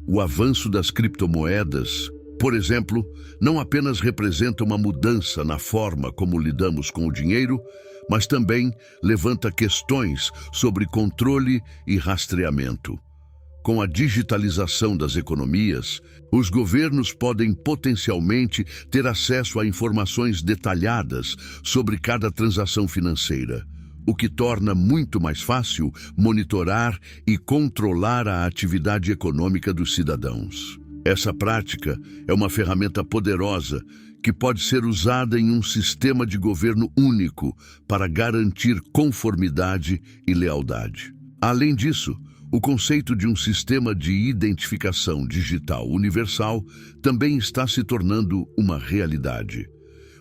O avanço das criptomoedas, por exemplo, não apenas representa uma mudança na forma como lidamos com o dinheiro, mas também levanta questões sobre controle e rastreamento. Com a digitalização das economias, os governos podem potencialmente ter acesso a informações detalhadas sobre cada transação financeira, o que torna muito mais fácil monitorar e controlar a atividade econômica dos cidadãos. Essa prática é uma ferramenta poderosa que pode ser usada em um sistema de governo único para garantir conformidade e lealdade. Além disso, o conceito de um sistema de identificação digital universal também está se tornando uma realidade.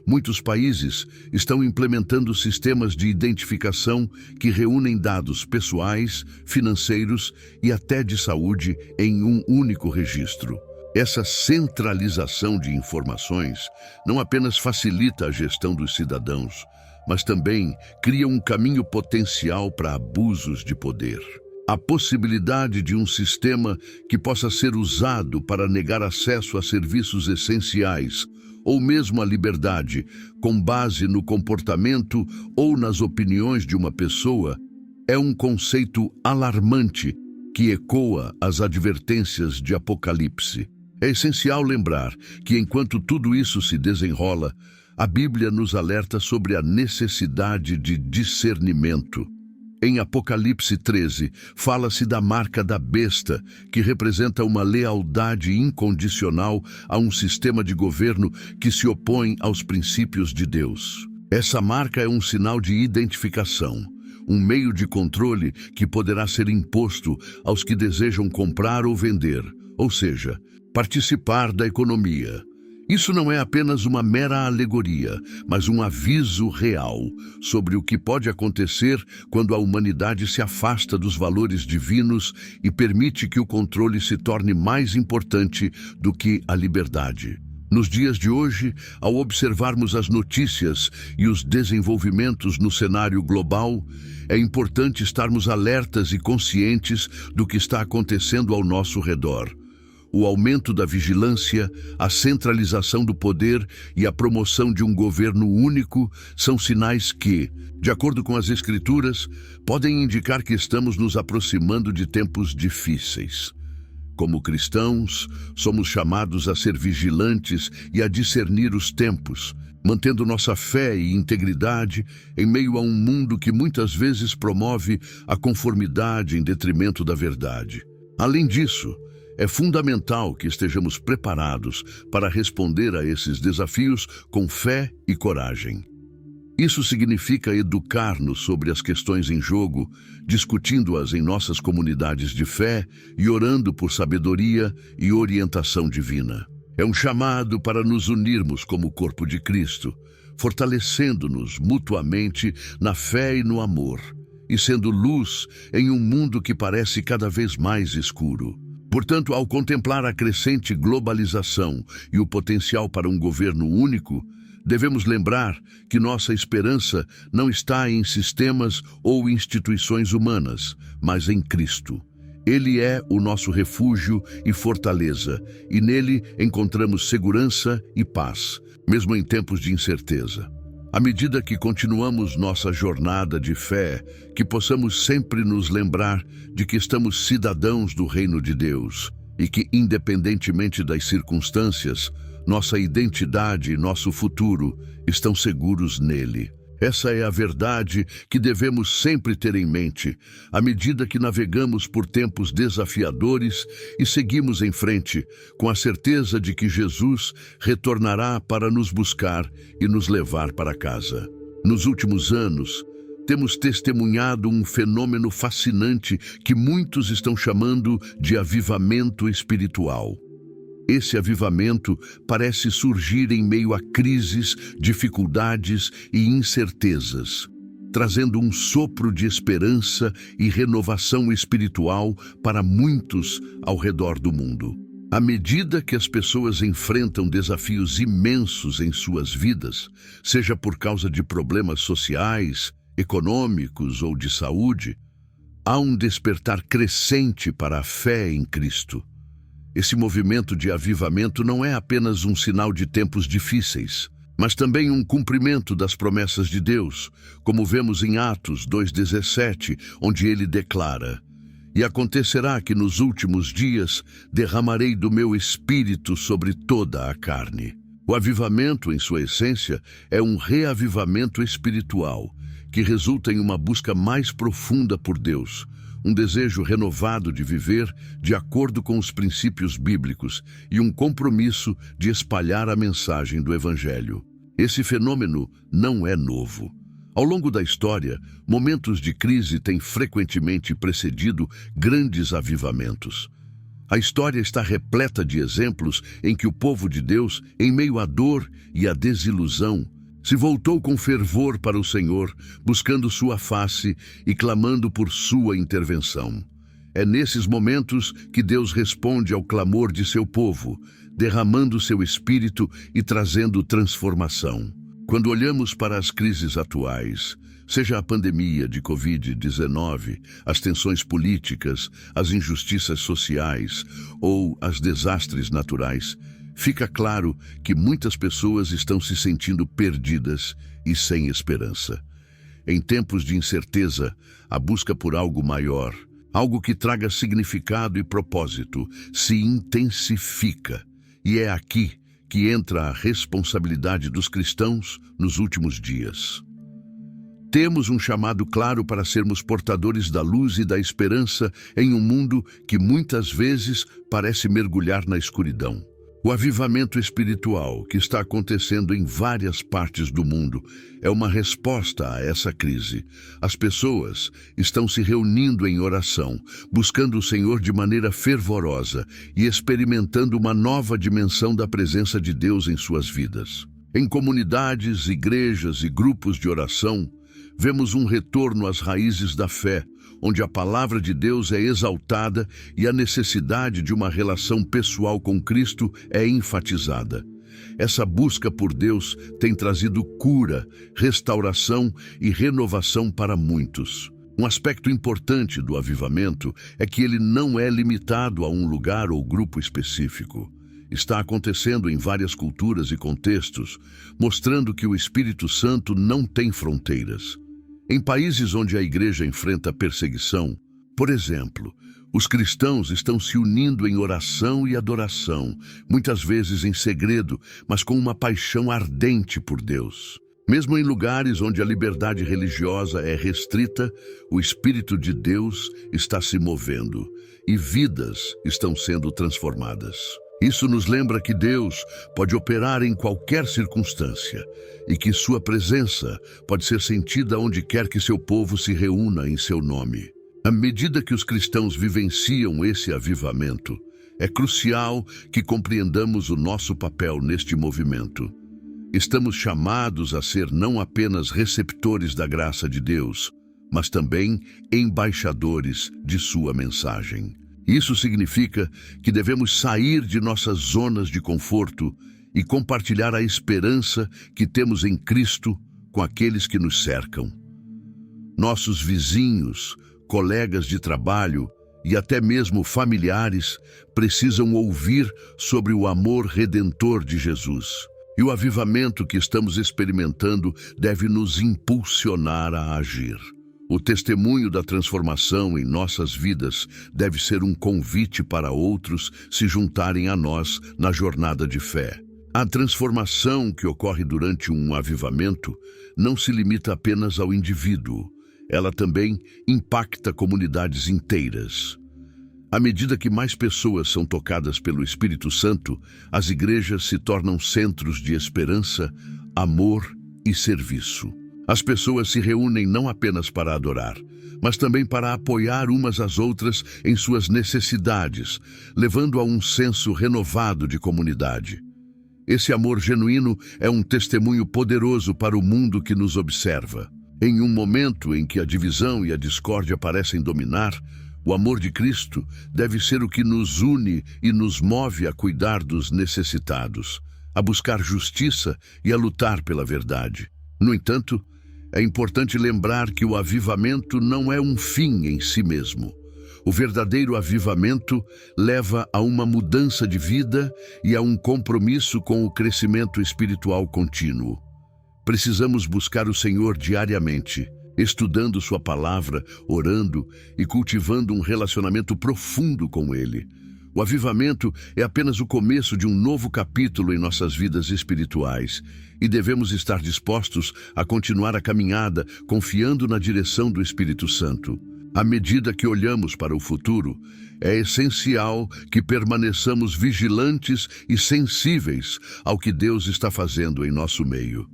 Muitos países estão implementando sistemas de identificação que reúnem dados pessoais, financeiros e até de saúde em um único registro. Essa centralização de informações não apenas facilita a gestão dos cidadãos, mas também cria um caminho potencial para abusos de poder. A possibilidade de um sistema que possa ser usado para negar acesso a serviços essenciais ou mesmo a liberdade, com base no comportamento ou nas opiniões de uma pessoa, é um conceito alarmante que ecoa as advertências de Apocalipse. É essencial lembrar que enquanto tudo isso se desenrola, A Bíblia nos alerta sobre a necessidade de discernimento. Em Apocalipse 13, fala-se da marca da besta, que representa uma lealdade incondicional a um sistema de governo que se opõe aos princípios de Deus. Essa marca é um sinal de identificação, um meio de controle que poderá ser imposto aos que desejam comprar ou vender, ou seja, participar da economia. Isso não é apenas uma mera alegoria, mas um aviso real sobre o que pode acontecer quando a humanidade se afasta dos valores divinos e permite que o controle se torne mais importante do que a liberdade. Nos dias de hoje, ao observarmos as notícias e os desenvolvimentos no cenário global, é importante estarmos alertas e conscientes do que está acontecendo ao nosso redor. O aumento da vigilância, a centralização do poder e a promoção de um governo único são sinais que, de acordo com as Escrituras, podem indicar que estamos nos aproximando de tempos difíceis. Como cristãos, somos chamados a ser vigilantes e a discernir os tempos, mantendo nossa fé e integridade em meio a um mundo que muitas vezes promove a conformidade em detrimento da verdade. Além disso, é fundamental que estejamos preparados para responder a esses desafios com fé e coragem. Isso significa educar-nos sobre as questões em jogo, discutindo-as em nossas comunidades de fé e orando por sabedoria e orientação divina. É um chamado para nos unirmos como corpo de Cristo, fortalecendo-nos mutuamente na fé e no amor, e sendo luz em um mundo que parece cada vez mais escuro. Portanto, ao contemplar a crescente globalização e o potencial para um governo único, devemos lembrar que nossa esperança não está em sistemas ou instituições humanas, mas em Cristo. Ele é o nosso refúgio e fortaleza, e nele encontramos segurança e paz, mesmo em tempos de incerteza. À medida que continuamos nossa jornada de fé, que possamos sempre nos lembrar de que estamos cidadãos do reino de Deus e que, independentemente das circunstâncias, nossa identidade e nosso futuro estão seguros nele. Essa é a verdade que devemos sempre ter em mente, à medida que navegamos por tempos desafiadores e seguimos em frente, com a certeza de que Jesus retornará para nos buscar e nos levar para casa. Nos últimos anos, temos testemunhado um fenômeno fascinante que muitos estão chamando de avivamento espiritual. Esse avivamento parece surgir em meio a crises, dificuldades e incertezas, trazendo um sopro de esperança e renovação espiritual para muitos ao redor do mundo. À medida que as pessoas enfrentam desafios imensos em suas vidas, seja por causa de problemas sociais, econômicos ou de saúde, há um despertar crescente para a fé em Cristo. Esse movimento de avivamento não é apenas um sinal de tempos difíceis, mas também um cumprimento das promessas de Deus, como vemos em Atos 2,17, onde ele declara: "E acontecerá que nos últimos dias derramarei do meu espírito sobre toda a carne." O avivamento, em sua essência, é um reavivamento espiritual, que resulta em uma busca mais profunda por Deus, um desejo renovado de viver de acordo com os princípios bíblicos e um compromisso de espalhar a mensagem do Evangelho. Esse fenômeno não é novo. Ao longo da história, momentos de crise têm frequentemente precedido grandes avivamentos. A história está repleta de exemplos em que o povo de Deus, em meio à dor e à desilusão, se voltou com fervor para o Senhor, buscando sua face e clamando por sua intervenção. É nesses momentos que Deus responde ao clamor de seu povo, derramando seu espírito e trazendo transformação. Quando olhamos para as crises atuais, seja a pandemia de Covid-19, as tensões políticas, as injustiças sociais ou os desastres naturais, fica claro que muitas pessoas estão se sentindo perdidas e sem esperança. Em tempos de incerteza, a busca por algo maior, algo que traga significado e propósito, se intensifica. E é aqui que entra a responsabilidade dos cristãos nos últimos dias. Temos um chamado claro para sermos portadores da luz e da esperança em um mundo que muitas vezes parece mergulhar na escuridão. O avivamento espiritual que está acontecendo em várias partes do mundo é uma resposta a essa crise. As pessoas estão se reunindo em oração, buscando o Senhor de maneira fervorosa e experimentando uma nova dimensão da presença de Deus em suas vidas. Em comunidades, igrejas e grupos de oração, vemos um retorno às raízes da fé, onde a palavra de Deus é exaltada e a necessidade de uma relação pessoal com Cristo é enfatizada. Essa busca por Deus tem trazido cura, restauração e renovação para muitos. Um aspecto importante do avivamento é que ele não é limitado a um lugar ou grupo específico. Está acontecendo em várias culturas e contextos, mostrando que o Espírito Santo não tem fronteiras. Em países onde a igreja enfrenta perseguição, por exemplo, os cristãos estão se unindo em oração e adoração, muitas vezes em segredo, mas com uma paixão ardente por Deus. Mesmo em lugares onde a liberdade religiosa é restrita, o Espírito de Deus está se movendo e vidas estão sendo transformadas. Isso nos lembra que Deus pode operar em qualquer circunstância e que sua presença pode ser sentida onde quer que seu povo se reúna em seu nome. À medida que os cristãos vivenciam esse avivamento, é crucial que compreendamos o nosso papel neste movimento. Estamos chamados a ser não apenas receptores da graça de Deus, mas também embaixadores de sua mensagem. Isso significa que devemos sair de nossas zonas de conforto e compartilhar a esperança que temos em Cristo com aqueles que nos cercam. Nossos vizinhos, colegas de trabalho e até mesmo familiares precisam ouvir sobre o amor redentor de Jesus. E o avivamento que estamos experimentando deve nos impulsionar a agir. O testemunho da transformação em nossas vidas deve ser um convite para outros se juntarem a nós na jornada de fé. A transformação que ocorre durante um avivamento não se limita apenas ao indivíduo. Ela também impacta comunidades inteiras. À medida que mais pessoas são tocadas pelo Espírito Santo, as igrejas se tornam centros de esperança, amor e serviço. As pessoas se reúnem não apenas para adorar, mas também para apoiar umas às outras em suas necessidades, levando a um senso renovado de comunidade. Esse amor genuíno é um testemunho poderoso para o mundo que nos observa. Em um momento em que a divisão e a discórdia parecem dominar, o amor de Cristo deve ser o que nos une e nos move a cuidar dos necessitados, a buscar justiça e a lutar pela verdade. No entanto, é importante lembrar que o avivamento não é um fim em si mesmo. O verdadeiro avivamento leva a uma mudança de vida e a um compromisso com o crescimento espiritual contínuo. Precisamos buscar o Senhor diariamente, estudando sua palavra, orando e cultivando um relacionamento profundo com Ele. O avivamento é apenas o começo de um novo capítulo em nossas vidas espirituais e devemos estar dispostos a continuar a caminhada confiando na direção do Espírito Santo. À medida que olhamos para o futuro, é essencial que permaneçamos vigilantes e sensíveis ao que Deus está fazendo em nosso meio.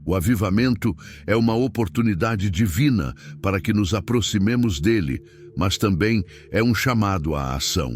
O avivamento é uma oportunidade divina para que nos aproximemos dele, mas também é um chamado à ação.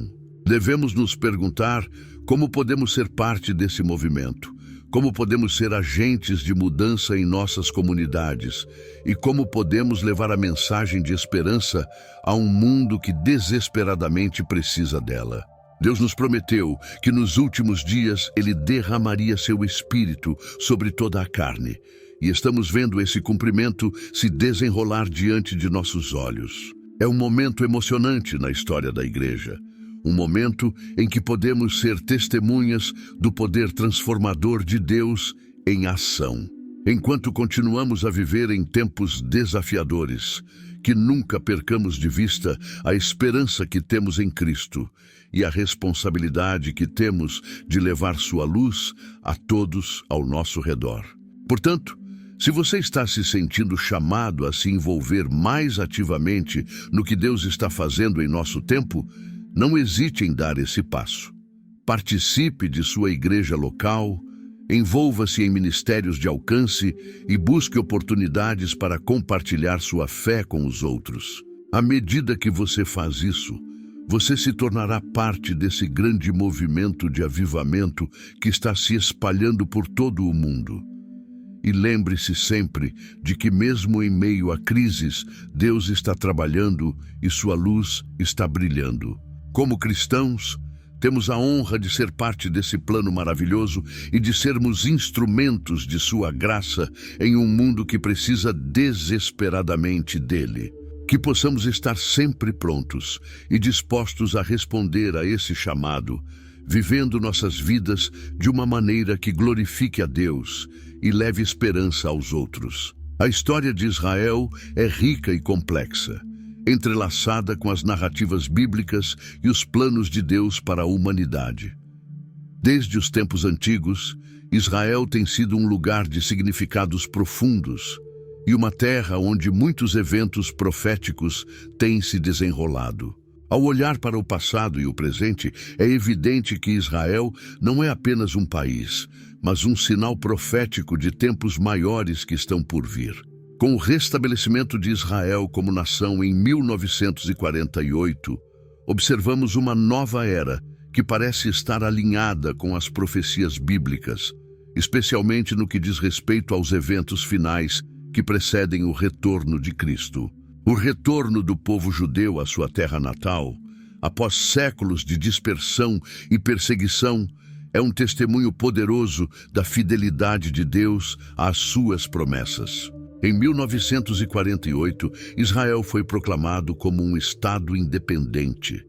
Devemos nos perguntar como podemos ser parte desse movimento, como podemos ser agentes de mudança em nossas comunidades e como podemos levar a mensagem de esperança a um mundo que desesperadamente precisa dela. Deus nos prometeu que nos últimos dias Ele derramaria seu Espírito sobre toda a carne, e estamos vendo esse cumprimento se desenrolar diante de nossos olhos. É um momento emocionante na história da Igreja. Um momento em que podemos ser testemunhas do poder transformador de Deus em ação. Enquanto continuamos a viver em tempos desafiadores, que nunca percamos de vista a esperança que temos em Cristo e a responsabilidade que temos de levar sua luz a todos ao nosso redor. Portanto, se você está se sentindo chamado a se envolver mais ativamente no que Deus está fazendo em nosso tempo, não hesite em dar esse passo. Participe de sua igreja local, envolva-se em ministérios de alcance e busque oportunidades para compartilhar sua fé com os outros. À medida que você faz isso, você se tornará parte desse grande movimento de avivamento que está se espalhando por todo o mundo. E lembre-se sempre de que mesmo em meio a crises, Deus está trabalhando e sua luz está brilhando. Como cristãos, temos a honra de ser parte desse plano maravilhoso e de sermos instrumentos de sua graça em um mundo que precisa desesperadamente dele. Que possamos estar sempre prontos e dispostos a responder a esse chamado, vivendo nossas vidas de uma maneira que glorifique a Deus e leve esperança aos outros. A história de Israel é rica e complexa, entrelaçada com as narrativas bíblicas e os planos de Deus para a humanidade. Desde os tempos antigos, Israel tem sido um lugar de significados profundos e uma terra onde muitos eventos proféticos têm se desenrolado. Ao olhar para o passado e o presente, é evidente que Israel não é apenas um país, mas um sinal profético de tempos maiores que estão por vir. Com o restabelecimento de Israel como nação em 1948, observamos uma nova era que parece estar alinhada com as profecias bíblicas, especialmente no que diz respeito aos eventos finais que precedem o retorno de Cristo. O retorno do povo judeu à sua terra natal, após séculos de dispersão e perseguição, é um testemunho poderoso da fidelidade de Deus às suas promessas. Em 1948, Israel foi proclamado como um Estado independente,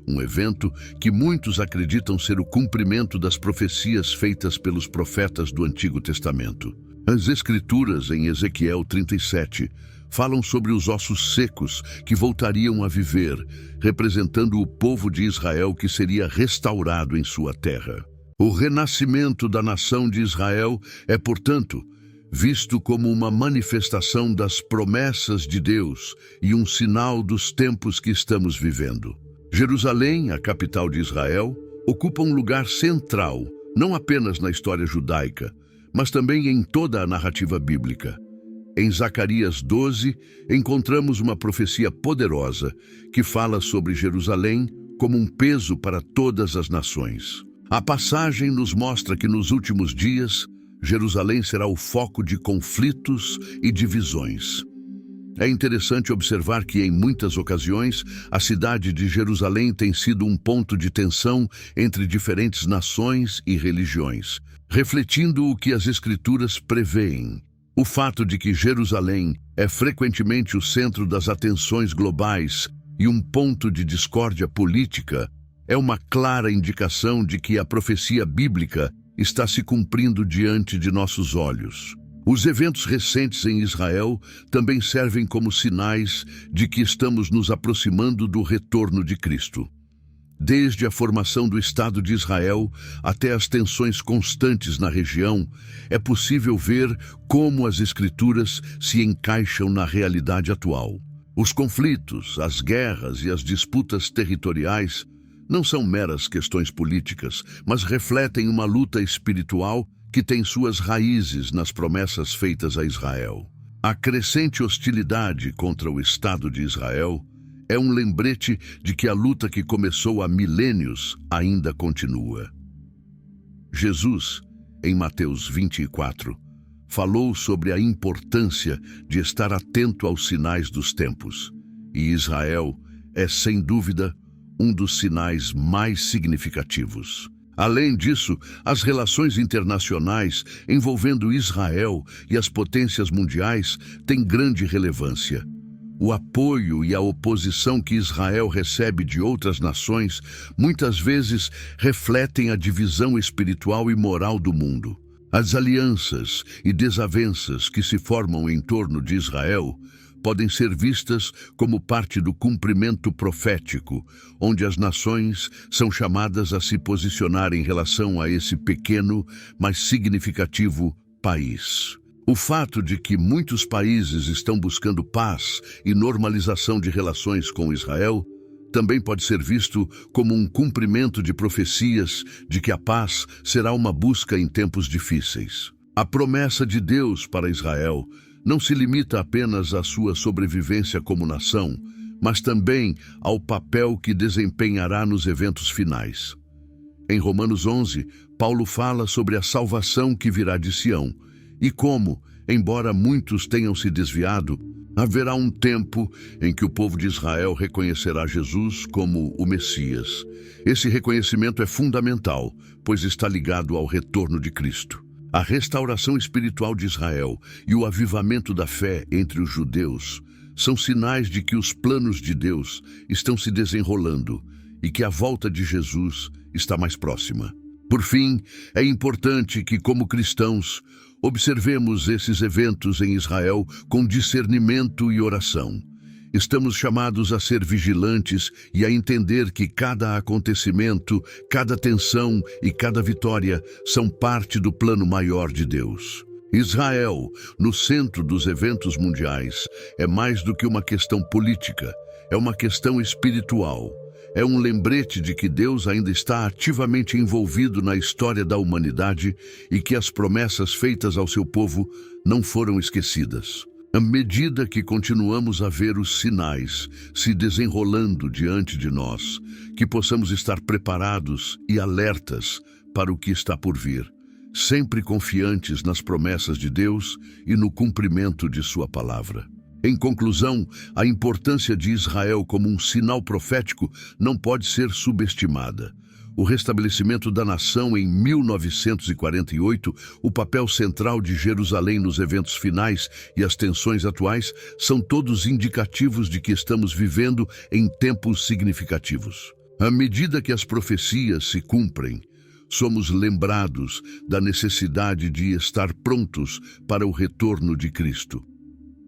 um evento que muitos acreditam ser o cumprimento das profecias feitas pelos profetas do Antigo Testamento. As Escrituras, em Ezequiel 37, falam sobre os ossos secos que voltariam a viver, representando o povo de Israel que seria restaurado em sua terra. O renascimento da nação de Israel é, portanto, visto como uma manifestação das promessas de Deus e um sinal dos tempos que estamos vivendo. Jerusalém, a capital de Israel, ocupa um lugar central, não apenas na história judaica, mas também em toda a narrativa bíblica. Em Zacarias 12, encontramos uma profecia poderosa que fala sobre Jerusalém como um peso para todas as nações. A passagem nos mostra que nos últimos dias, Jerusalém será o foco de conflitos e divisões. É interessante observar que, em muitas ocasiões, a cidade de Jerusalém tem sido um ponto de tensão entre diferentes nações e religiões, refletindo o que as Escrituras preveem. O fato de que Jerusalém é frequentemente o centro das atenções globais e um ponto de discórdia política é uma clara indicação de que a profecia bíblica está se cumprindo diante de nossos olhos. Os eventos recentes em Israel também servem como sinais de que estamos nos aproximando do retorno de Cristo. Desde a formação do Estado de Israel até as tensões constantes na região, é possível ver como as Escrituras se encaixam na realidade atual. Os conflitos, as guerras e as disputas territoriais não são meras questões políticas, mas refletem uma luta espiritual que tem suas raízes nas promessas feitas a Israel. A crescente hostilidade contra o Estado de Israel é um lembrete de que a luta que começou há milênios ainda continua. Jesus, em Mateus 24, falou sobre a importância de estar atento aos sinais dos tempos, e Israel é, sem dúvida, um dos sinais mais significativos. Além disso, as relações internacionais envolvendo Israel e as potências mundiais têm grande relevância. O apoio e a oposição que Israel recebe de outras nações muitas vezes refletem a divisão espiritual e moral do mundo. As alianças e desavenças que se formam em torno de Israel podem ser vistas como parte do cumprimento profético, onde as nações são chamadas a se posicionar em relação a esse pequeno, mas significativo país. O fato de que muitos países estão buscando paz e normalização de relações com Israel também pode ser visto como um cumprimento de profecias de que a paz será uma busca em tempos difíceis. A promessa de Deus para Israel não se limita apenas à sua sobrevivência como nação, mas também ao papel que desempenhará nos eventos finais. Em Romanos 11, Paulo fala sobre a salvação que virá de Sião e como, embora muitos tenham se desviado, haverá um tempo em que o povo de Israel reconhecerá Jesus como o Messias. Esse reconhecimento é fundamental, pois está ligado ao retorno de Cristo. A restauração espiritual de Israel e o avivamento da fé entre os judeus são sinais de que os planos de Deus estão se desenrolando e que a volta de Jesus está mais próxima. Por fim, é importante que, como cristãos, observemos esses eventos em Israel com discernimento e oração. Estamos chamados a ser vigilantes e a entender que cada acontecimento, cada tensão e cada vitória são parte do plano maior de Deus. Israel, no centro dos eventos mundiais, é mais do que uma questão política, é uma questão espiritual. É um lembrete de que Deus ainda está ativamente envolvido na história da humanidade e que as promessas feitas ao seu povo não foram esquecidas. À medida que continuamos a ver os sinais se desenrolando diante de nós, que possamos estar preparados e alertas para o que está por vir, sempre confiantes nas promessas de Deus e no cumprimento de sua palavra. Em conclusão, a importância de Israel como um sinal profético não pode ser subestimada. O restabelecimento da nação em 1948, o papel central de Jerusalém nos eventos finais e as tensões atuais são todos indicativos de que estamos vivendo em tempos significativos. À medida que as profecias se cumprem, somos lembrados da necessidade de estar prontos para o retorno de Cristo.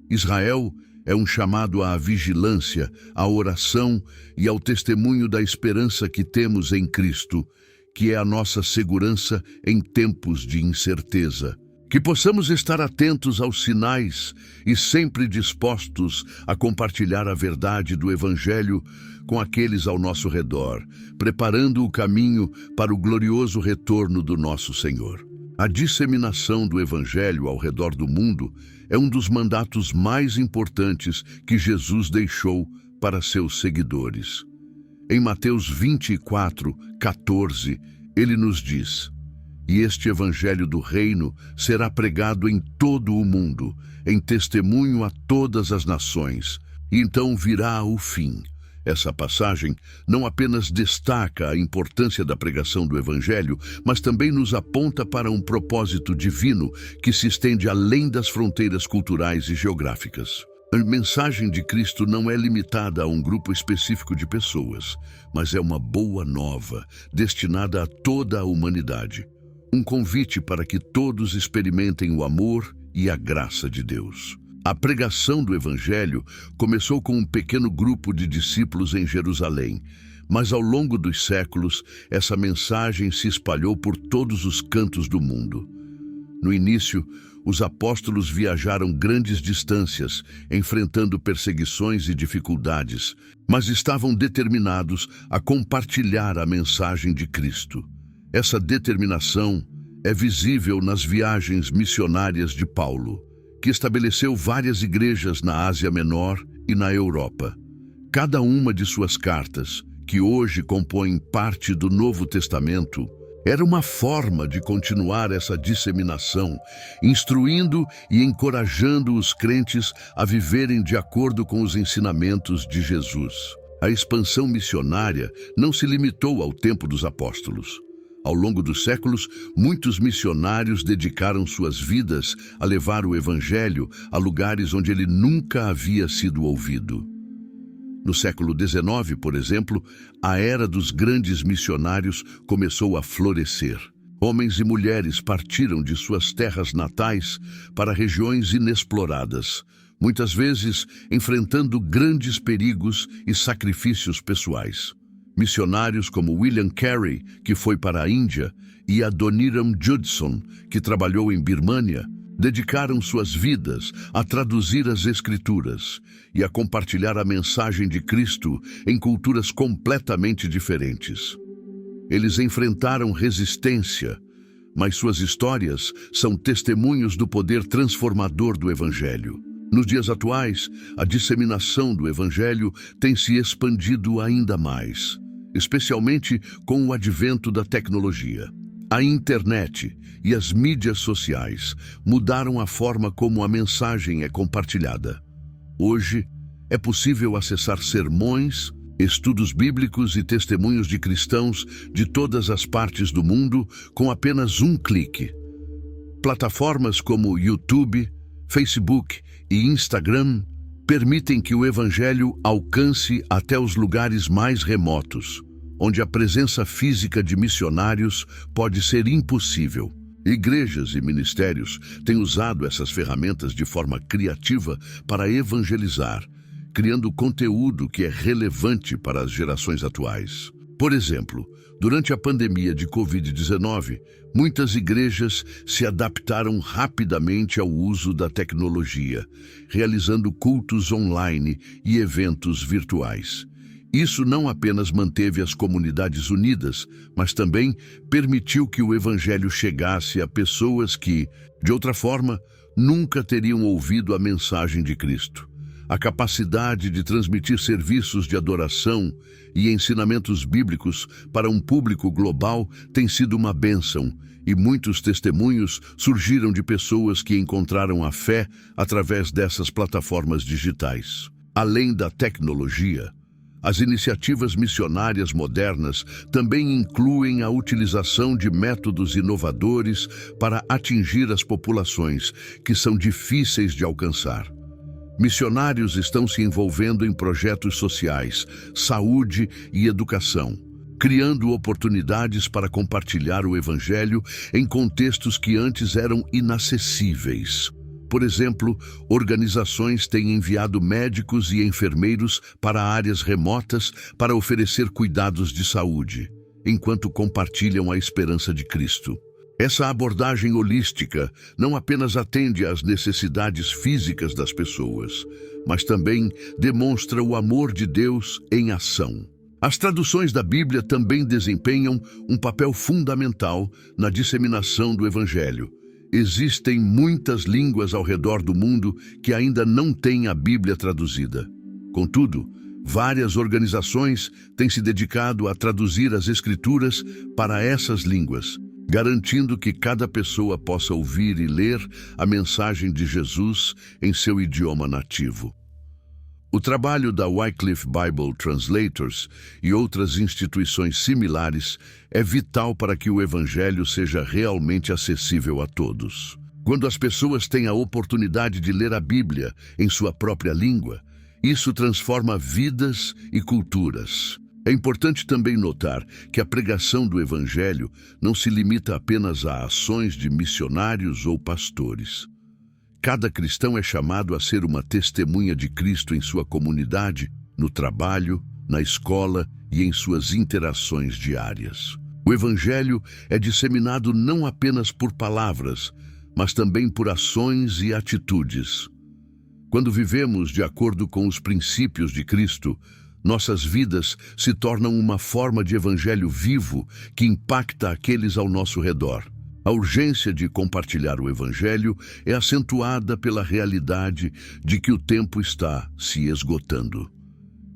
Israel é um chamado à vigilância, à oração e ao testemunho da esperança que temos em Cristo, que é a nossa segurança em tempos de incerteza. Que possamos estar atentos aos sinais e sempre dispostos a compartilhar a verdade do Evangelho com aqueles ao nosso redor, preparando o caminho para o glorioso retorno do nosso Senhor. A disseminação do Evangelho ao redor do mundo é um dos mandatos mais importantes que Jesus deixou para seus seguidores. Em Mateus 24:14, ele nos diz: "E este Evangelho do Reino será pregado em todo o mundo, em testemunho a todas as nações, e então virá o fim." Essa passagem não apenas destaca a importância da pregação do Evangelho, mas também nos aponta para um propósito divino que se estende além das fronteiras culturais e geográficas. A mensagem de Cristo não é limitada a um grupo específico de pessoas, mas é uma boa nova, destinada a toda a humanidade. Um convite para que todos experimentem o amor e a graça de Deus. A pregação do Evangelho começou com um pequeno grupo de discípulos em Jerusalém, mas ao longo dos séculos, essa mensagem se espalhou por todos os cantos do mundo. No início, os apóstolos viajaram grandes distâncias, enfrentando perseguições e dificuldades, mas estavam determinados a compartilhar a mensagem de Cristo. Essa determinação é visível nas viagens missionárias de Paulo, que estabeleceu várias igrejas na Ásia Menor e na Europa. Cada uma de suas cartas, que hoje compõem parte do Novo Testamento, era uma forma de continuar essa disseminação, instruindo e encorajando os crentes a viverem de acordo com os ensinamentos de Jesus. A expansão missionária não se limitou ao tempo dos apóstolos. Ao longo dos séculos, muitos missionários dedicaram suas vidas a levar o Evangelho a lugares onde ele nunca havia sido ouvido. No século XIX, por exemplo, a era dos grandes missionários começou a florescer. Homens e mulheres partiram de suas terras natais para regiões inexploradas, muitas vezes enfrentando grandes perigos e sacrifícios pessoais. Missionários como William Carey, que foi para a Índia, e Adoniram Judson, que trabalhou em Birmânia, dedicaram suas vidas a traduzir as Escrituras e a compartilhar a mensagem de Cristo em culturas completamente diferentes. Eles enfrentaram resistência, mas suas histórias são testemunhos do poder transformador do Evangelho. Nos dias atuais, a disseminação do Evangelho tem se expandido ainda mais, especialmente com o advento da tecnologia. A internet e as mídias sociais mudaram a forma como a mensagem é compartilhada. Hoje, é possível acessar sermões, estudos bíblicos e testemunhos de cristãos de todas as partes do mundo com apenas um clique. Plataformas como YouTube, Facebook e Instagram permitem que o Evangelho alcance até os lugares mais remotos, onde a presença física de missionários pode ser impossível. Igrejas e ministérios têm usado essas ferramentas de forma criativa para evangelizar, criando conteúdo que é relevante para as gerações atuais. Por exemplo, durante a pandemia de Covid-19, muitas igrejas se adaptaram rapidamente ao uso da tecnologia, realizando cultos online e eventos virtuais. Isso não apenas manteve as comunidades unidas, mas também permitiu que o Evangelho chegasse a pessoas que, de outra forma, nunca teriam ouvido a mensagem de Cristo. A capacidade de transmitir serviços de adoração e ensinamentos bíblicos para um público global tem sido uma bênção, e muitos testemunhos surgiram de pessoas que encontraram a fé através dessas plataformas digitais. Além da tecnologia, as iniciativas missionárias modernas também incluem a utilização de métodos inovadores para atingir as populações que são difíceis de alcançar. Missionários estão se envolvendo em projetos sociais, saúde e educação, criando oportunidades para compartilhar o Evangelho em contextos que antes eram inacessíveis. Por exemplo, organizações têm enviado médicos e enfermeiros para áreas remotas para oferecer cuidados de saúde, enquanto compartilham a esperança de Cristo. Essa abordagem holística não apenas atende às necessidades físicas das pessoas, mas também demonstra o amor de Deus em ação. As traduções da Bíblia também desempenham um papel fundamental na disseminação do Evangelho. Existem muitas línguas ao redor do mundo que ainda não têm a Bíblia traduzida. Contudo, várias organizações têm se dedicado a traduzir as Escrituras para essas línguas, garantindo que cada pessoa possa ouvir e ler a mensagem de Jesus em seu idioma nativo. O trabalho da Wycliffe Bible Translators e outras instituições similares é vital para que o Evangelho seja realmente acessível a todos. Quando as pessoas têm a oportunidade de ler a Bíblia em sua própria língua, isso transforma vidas e culturas. É importante também notar que a pregação do Evangelho não se limita apenas a ações de missionários ou pastores. Cada cristão é chamado a ser uma testemunha de Cristo em sua comunidade, no trabalho, na escola e em suas interações diárias. O Evangelho é disseminado não apenas por palavras, mas também por ações e atitudes. Quando vivemos de acordo com os princípios de Cristo, nossas vidas se tornam uma forma de evangelho vivo que impacta aqueles ao nosso redor. A urgência de compartilhar o Evangelho é acentuada pela realidade de que o tempo está se esgotando.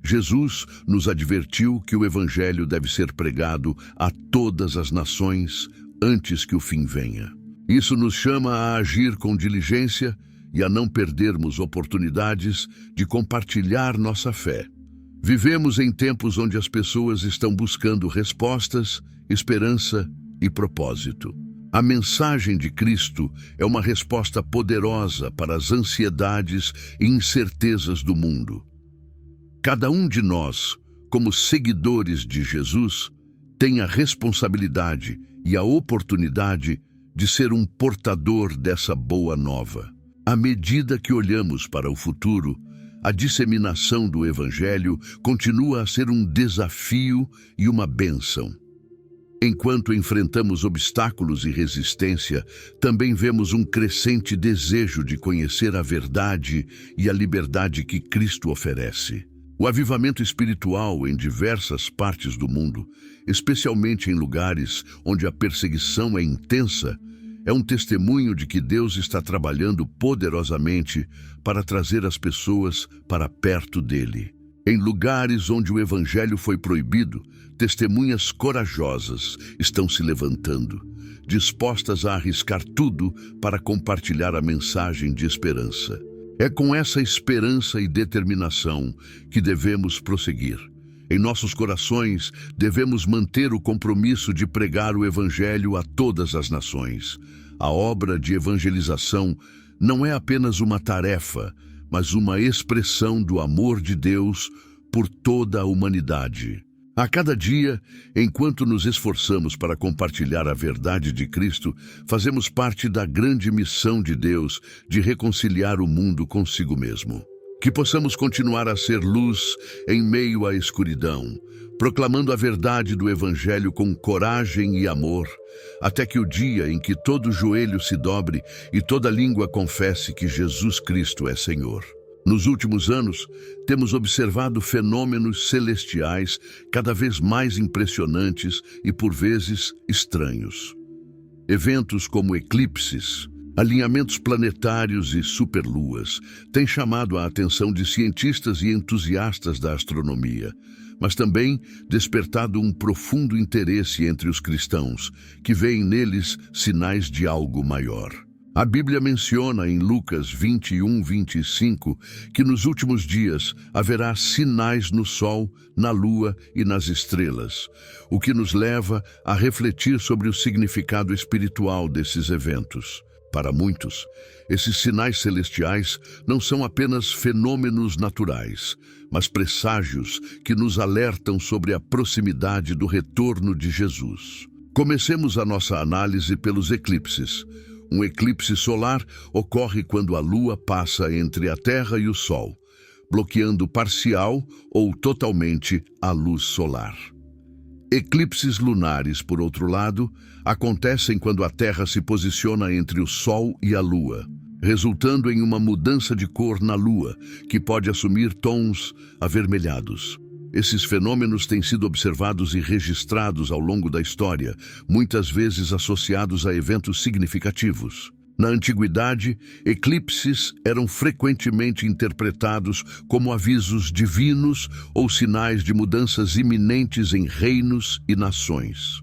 Jesus nos advertiu que o Evangelho deve ser pregado a todas as nações antes que o fim venha. Isso nos chama a agir com diligência e a não perdermos oportunidades de compartilhar nossa fé. Vivemos em tempos onde as pessoas estão buscando respostas, esperança e propósito. A mensagem de Cristo é uma resposta poderosa para as ansiedades e incertezas do mundo. Cada um de nós, como seguidores de Jesus, tem a responsabilidade e a oportunidade de ser um portador dessa boa nova. À medida que olhamos para o futuro, a disseminação do Evangelho continua a ser um desafio e uma bênção. Enquanto enfrentamos obstáculos e resistência, também vemos um crescente desejo de conhecer a verdade e a liberdade que Cristo oferece. O avivamento espiritual em diversas partes do mundo, especialmente em lugares onde a perseguição é intensa, é um testemunho de que Deus está trabalhando poderosamente para trazer as pessoas para perto dele. Em lugares onde o Evangelho foi proibido, testemunhas corajosas estão se levantando, dispostas a arriscar tudo para compartilhar a mensagem de esperança. É com essa esperança e determinação que devemos prosseguir. Em nossos corações, devemos manter o compromisso de pregar o Evangelho a todas as nações. A obra de evangelização não é apenas uma tarefa, mas uma expressão do amor de Deus por toda a humanidade. A cada dia, enquanto nos esforçamos para compartilhar a verdade de Cristo, fazemos parte da grande missão de Deus de reconciliar o mundo consigo mesmo. Que possamos continuar a ser luz em meio à escuridão, proclamando a verdade do Evangelho com coragem e amor, até que o dia em que todo joelho se dobre e toda língua confesse que Jesus Cristo é Senhor. Nos últimos anos, temos observado fenômenos celestiais cada vez mais impressionantes e, por vezes, estranhos. Eventos como eclipses, alinhamentos planetários e superluas têm chamado a atenção de cientistas e entusiastas da astronomia, mas também despertado um profundo interesse entre os cristãos, que veem neles sinais de algo maior. A Bíblia menciona em Lucas 21:25 que nos últimos dias haverá sinais no sol, na lua e nas estrelas, o que nos leva a refletir sobre o significado espiritual desses eventos. Para muitos, esses sinais celestiais não são apenas fenômenos naturais, mas presságios que nos alertam sobre a proximidade do retorno de Jesus. Comecemos a nossa análise pelos eclipses. Um eclipse solar ocorre quando a Lua passa entre a Terra e o Sol, bloqueando parcial ou totalmente a luz solar. Eclipses lunares, por outro lado, acontecem quando a Terra se posiciona entre o Sol e a Lua, resultando em uma mudança de cor na Lua, que pode assumir tons avermelhados. Esses fenômenos têm sido observados e registrados ao longo da história, muitas vezes associados a eventos significativos. Na antiguidade, eclipses eram frequentemente interpretados como avisos divinos ou sinais de mudanças iminentes em reinos e nações.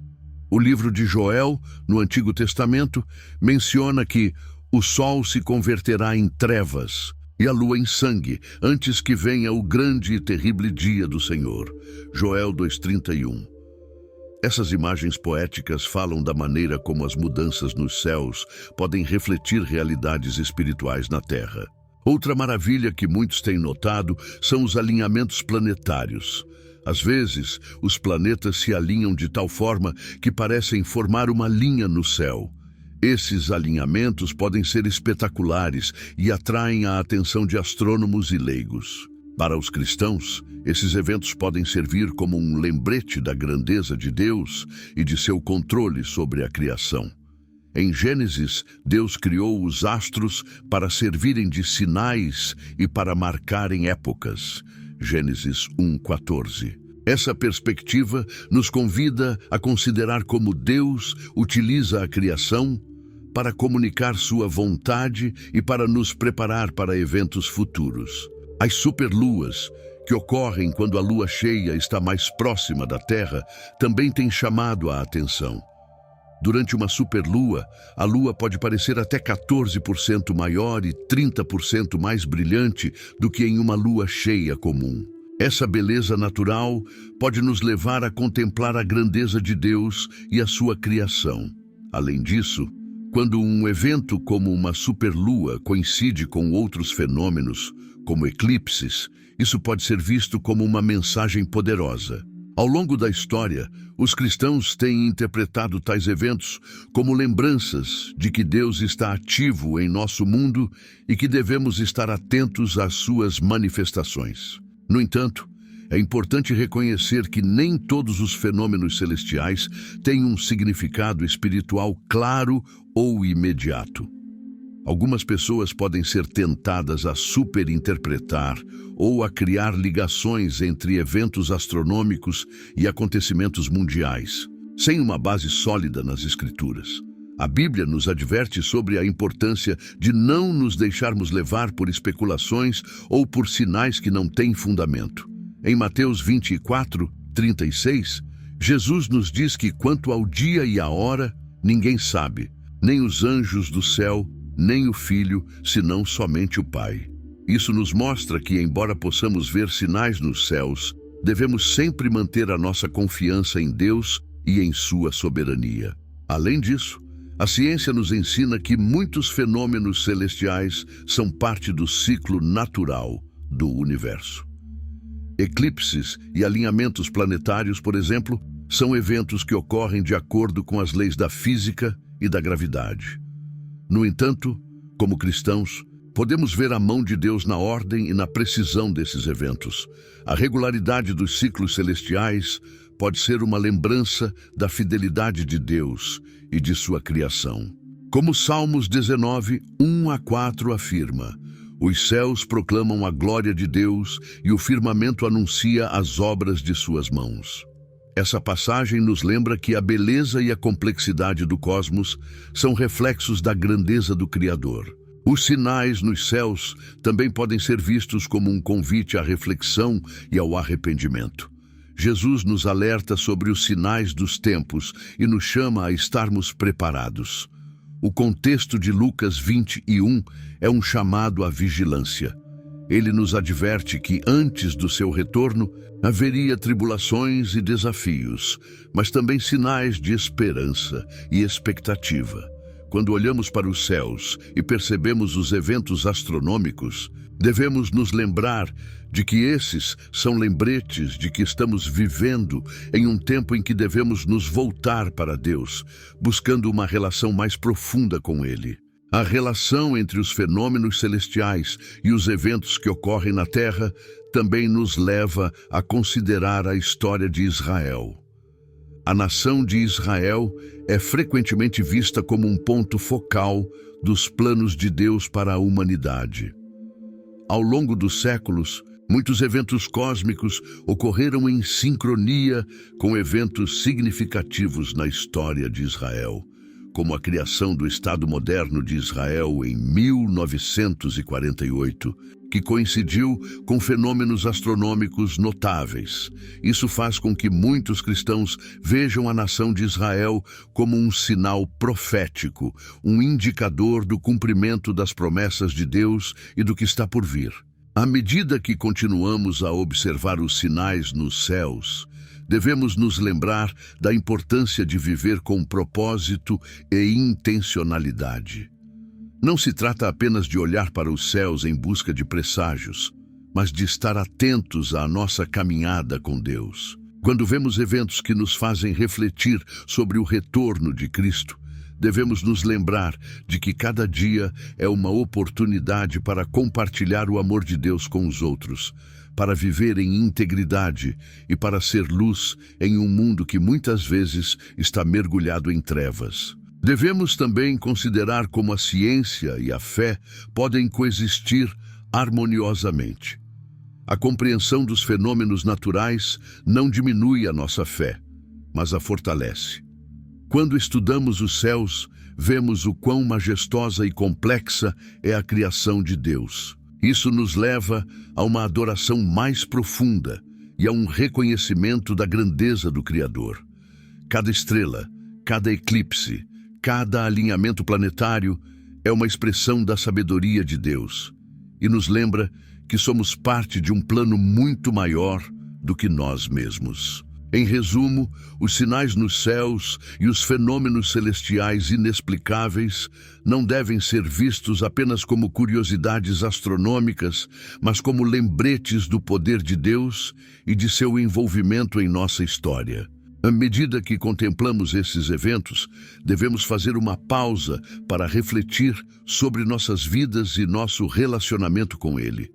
O livro de Joel, no Antigo Testamento, menciona que o sol se converterá em trevas e a lua em sangue, antes que venha o grande e terrível dia do Senhor. Joel 2:31. Essas imagens poéticas falam da maneira como as mudanças nos céus podem refletir realidades espirituais na Terra. Outra maravilha que muitos têm notado são os alinhamentos planetários. Às vezes, os planetas se alinham de tal forma que parecem formar uma linha no céu. Esses alinhamentos podem ser espetaculares e atraem a atenção de astrônomos e leigos. Para os cristãos, esses eventos podem servir como um lembrete da grandeza de Deus e de seu controle sobre a criação. Em Gênesis, Deus criou os astros para servirem de sinais e para marcarem épocas. Gênesis 1:14. Essa perspectiva nos convida a considerar como Deus utiliza a criação para comunicar sua vontade e para nos preparar para eventos futuros. As superluas, que ocorrem quando a lua cheia está mais próxima da Terra, também têm chamado a atenção. Durante uma superlua, a lua pode parecer até 14% maior e 30% mais brilhante do que em uma lua cheia comum. Essa beleza natural pode nos levar a contemplar a grandeza de Deus e a sua criação. Além disso, quando um evento como uma superlua coincide com outros fenômenos, como eclipses, isso pode ser visto como uma mensagem poderosa. Ao longo da história, os cristãos têm interpretado tais eventos como lembranças de que Deus está ativo em nosso mundo e que devemos estar atentos às suas manifestações. No entanto, é importante reconhecer que nem todos os fenômenos celestiais têm um significado espiritual claro ou imediato. Algumas pessoas podem ser tentadas a superinterpretar ou a criar ligações entre eventos astronômicos e acontecimentos mundiais, sem uma base sólida nas Escrituras. A Bíblia nos adverte sobre a importância de não nos deixarmos levar por especulações ou por sinais que não têm fundamento. Em Mateus 24:36, Jesus nos diz que quanto ao dia e à hora, ninguém sabe, nem os anjos do céu, nem o Filho, senão somente o Pai. Isso nos mostra que, embora possamos ver sinais nos céus, devemos sempre manter a nossa confiança em Deus e em sua soberania. Além disso, a ciência nos ensina que muitos fenômenos celestiais são parte do ciclo natural do universo. Eclipses e alinhamentos planetários, por exemplo, são eventos que ocorrem de acordo com as leis da física e da gravidade. No entanto, como cristãos, podemos ver a mão de Deus na ordem e na precisão desses eventos. A regularidade dos ciclos celestiais pode ser uma lembrança da fidelidade de Deus e de sua criação. Como Salmos 19:1-4 afirma, os céus proclamam a glória de Deus e o firmamento anuncia as obras de suas mãos. Essa passagem nos lembra que a beleza e a complexidade do cosmos são reflexos da grandeza do Criador. Os sinais nos céus também podem ser vistos como um convite à reflexão e ao arrependimento. Jesus nos alerta sobre os sinais dos tempos e nos chama a estarmos preparados. O contexto de Lucas 21 é um chamado à vigilância. Ele nos adverte que antes do seu retorno haveria tribulações e desafios, mas também sinais de esperança e expectativa. Quando olhamos para os céus e percebemos os eventos astronômicos, devemos nos lembrar de que esses são lembretes de que estamos vivendo em um tempo em que devemos nos voltar para Deus, buscando uma relação mais profunda com Ele. A relação entre os fenômenos celestiais e os eventos que ocorrem na Terra também nos leva a considerar a história de Israel. A nação de Israel é frequentemente vista como um ponto focal dos planos de Deus para a humanidade. Ao longo dos séculos, muitos eventos cósmicos ocorreram em sincronia com eventos significativos na história de Israel, como a criação do Estado moderno de Israel em 1948, que coincidiu com fenômenos astronômicos notáveis. Isso faz com que muitos cristãos vejam a nação de Israel como um sinal profético, um indicador do cumprimento das promessas de Deus e do que está por vir. À medida que continuamos a observar os sinais nos céus, devemos nos lembrar da importância de viver com propósito e intencionalidade. Não se trata apenas de olhar para os céus em busca de presságios, mas de estar atentos à nossa caminhada com Deus. Quando vemos eventos que nos fazem refletir sobre o retorno de Cristo, devemos nos lembrar de que cada dia é uma oportunidade para compartilhar o amor de Deus com os outros, para viver em integridade e para ser luz em um mundo que muitas vezes está mergulhado em trevas. Devemos também considerar como a ciência e a fé podem coexistir harmoniosamente. A compreensão dos fenômenos naturais não diminui a nossa fé, mas a fortalece. Quando estudamos os céus, vemos o quão majestosa e complexa é a criação de Deus. Isso nos leva a uma adoração mais profunda e a um reconhecimento da grandeza do Criador. Cada estrela, cada eclipse, cada alinhamento planetário é uma expressão da sabedoria de Deus e nos lembra que somos parte de um plano muito maior do que nós mesmos. Em resumo, os sinais nos céus e os fenômenos celestiais inexplicáveis não devem ser vistos apenas como curiosidades astronômicas, mas como lembretes do poder de Deus e de seu envolvimento em nossa história. À medida que contemplamos esses eventos, devemos fazer uma pausa para refletir sobre nossas vidas e nosso relacionamento com Ele.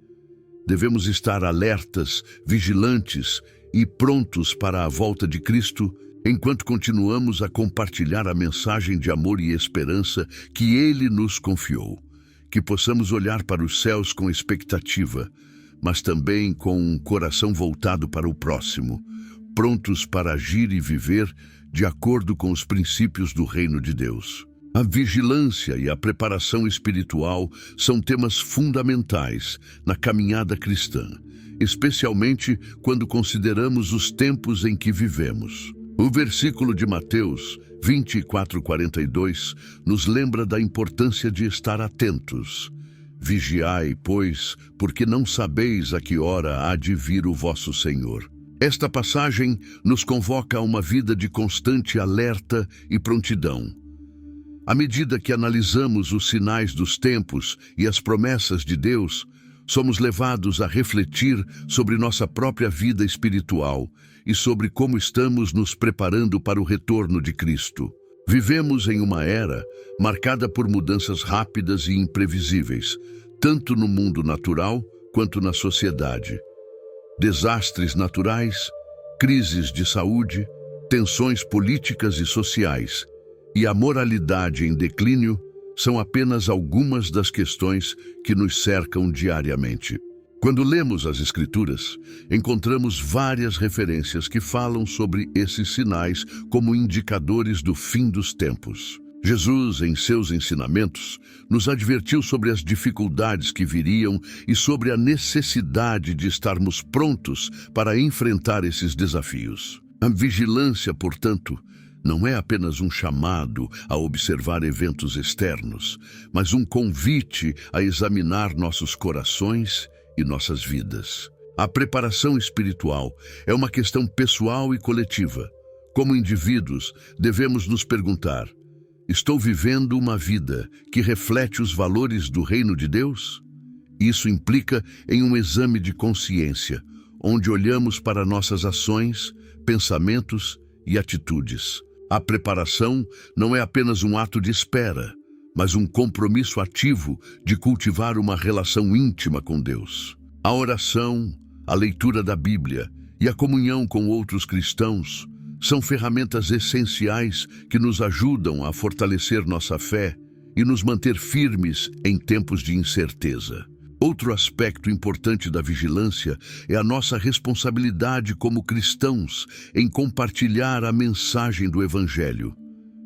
Devemos estar alertas, vigilantes e prontos para a volta de Cristo, enquanto continuamos a compartilhar a mensagem de amor e esperança que Ele nos confiou. Que possamos olhar para os céus com expectativa, mas também com um coração voltado para o próximo, prontos para agir e viver de acordo com os princípios do reino de Deus. A vigilância e a preparação espiritual são temas fundamentais na caminhada cristã, especialmente quando consideramos os tempos em que vivemos. O versículo de Mateus 24:42 nos lembra da importância de estar atentos. Vigiai, pois, porque não sabeis a que hora há de vir o vosso Senhor. Esta passagem nos convoca a uma vida de constante alerta e prontidão. À medida que analisamos os sinais dos tempos e as promessas de Deus, somos levados a refletir sobre nossa própria vida espiritual e sobre como estamos nos preparando para o retorno de Cristo. Vivemos em uma era marcada por mudanças rápidas e imprevisíveis, tanto no mundo natural quanto na sociedade. Desastres naturais, crises de saúde, tensões políticas e sociais, e a moralidade em declínio são apenas algumas das questões que nos cercam diariamente. Quando lemos as Escrituras, encontramos várias referências que falam sobre esses sinais como indicadores do fim dos tempos. Jesus, em seus ensinamentos, nos advertiu sobre as dificuldades que viriam e sobre a necessidade de estarmos prontos para enfrentar esses desafios. A vigilância, portanto, não é apenas um chamado a observar eventos externos, mas um convite a examinar nossos corações e nossas vidas. A preparação espiritual é uma questão pessoal e coletiva. Como indivíduos, devemos nos perguntar: estou vivendo uma vida que reflete os valores do reino de Deus? Isso implica em um exame de consciência, onde olhamos para nossas ações, pensamentos e atitudes. A preparação não é apenas um ato de espera, mas um compromisso ativo de cultivar uma relação íntima com Deus. A oração, a leitura da Bíblia e a comunhão com outros cristãos são ferramentas essenciais que nos ajudam a fortalecer nossa fé e nos manter firmes em tempos de incerteza. Outro aspecto importante da vigilância é a nossa responsabilidade como cristãos em compartilhar a mensagem do Evangelho.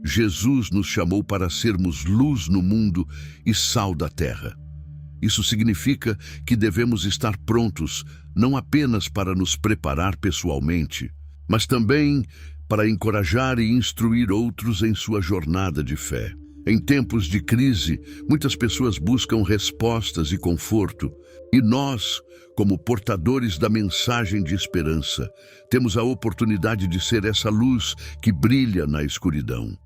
Jesus nos chamou para sermos luz no mundo e sal da terra. Isso significa que devemos estar prontos não apenas para nos preparar pessoalmente, mas também para encorajar e instruir outros em sua jornada de fé. Em tempos de crise, muitas pessoas buscam respostas e conforto, e nós, como portadores da mensagem de esperança, temos a oportunidade de ser essa luz que brilha na escuridão.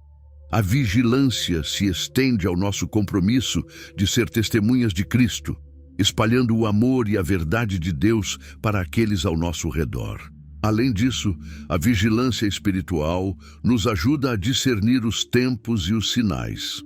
A vigilância se estende ao nosso compromisso de ser testemunhas de Cristo, espalhando o amor e a verdade de Deus para aqueles ao nosso redor. Além disso, a vigilância espiritual nos ajuda a discernir os tempos e os sinais.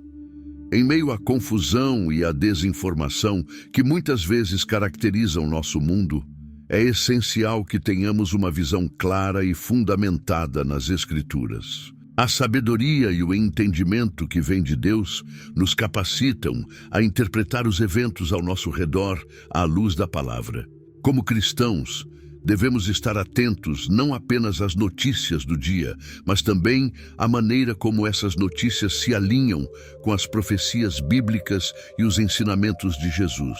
Em meio à confusão e à desinformação que muitas vezes caracterizam nosso mundo, é essencial que tenhamos uma visão clara e fundamentada nas Escrituras. A sabedoria e o entendimento que vem de Deus nos capacitam a interpretar os eventos ao nosso redor à luz da palavra. Como cristãos, devemos estar atentos não apenas às notícias do dia, mas também à maneira como essas notícias se alinham com as profecias bíblicas e os ensinamentos de Jesus.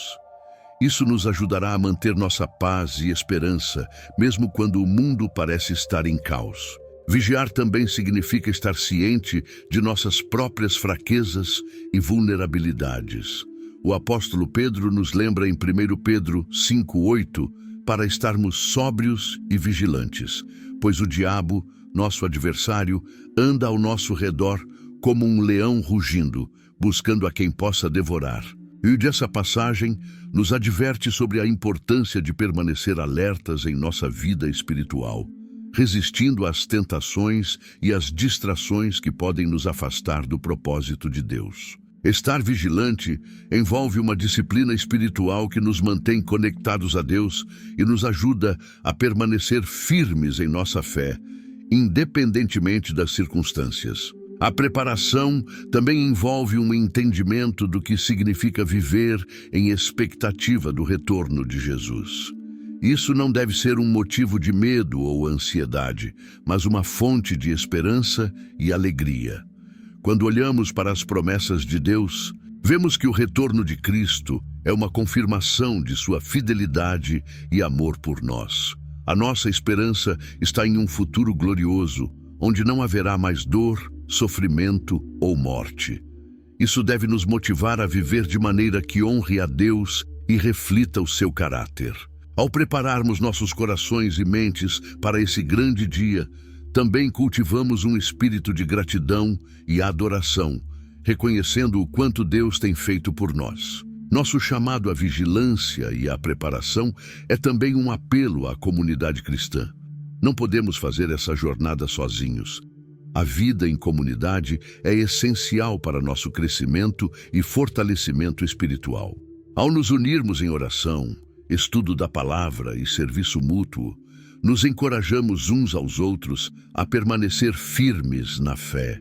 Isso nos ajudará a manter nossa paz e esperança, mesmo quando o mundo parece estar em caos. Vigiar também significa estar ciente de nossas próprias fraquezas e vulnerabilidades. O apóstolo Pedro nos lembra em 1 Pedro 5:8 para estarmos sóbrios e vigilantes, pois o diabo, nosso adversário, anda ao nosso redor como um leão rugindo, buscando a quem possa devorar. E essa passagem nos adverte sobre a importância de permanecer alertas em nossa vida espiritual, resistindo às tentações e às distrações que podem nos afastar do propósito de Deus. Estar vigilante envolve uma disciplina espiritual que nos mantém conectados a Deus e nos ajuda a permanecer firmes em nossa fé, independentemente das circunstâncias. A preparação também envolve um entendimento do que significa viver em expectativa do retorno de Jesus. Isso não deve ser um motivo de medo ou ansiedade, mas uma fonte de esperança e alegria. Quando olhamos para as promessas de Deus, vemos que o retorno de Cristo é uma confirmação de sua fidelidade e amor por nós. A nossa esperança está em um futuro glorioso, onde não haverá mais dor, sofrimento ou morte. Isso deve nos motivar a viver de maneira que honre a Deus e reflita o seu caráter. Ao prepararmos nossos corações e mentes para esse grande dia, também cultivamos um espírito de gratidão e adoração, reconhecendo o quanto Deus tem feito por nós. Nosso chamado à vigilância e à preparação é também um apelo à comunidade cristã. Não podemos fazer essa jornada sozinhos. A vida em comunidade é essencial para nosso crescimento e fortalecimento espiritual. Ao nos unirmos em oração, estudo da palavra e serviço mútuo, nos encorajamos uns aos outros a permanecer firmes na fé.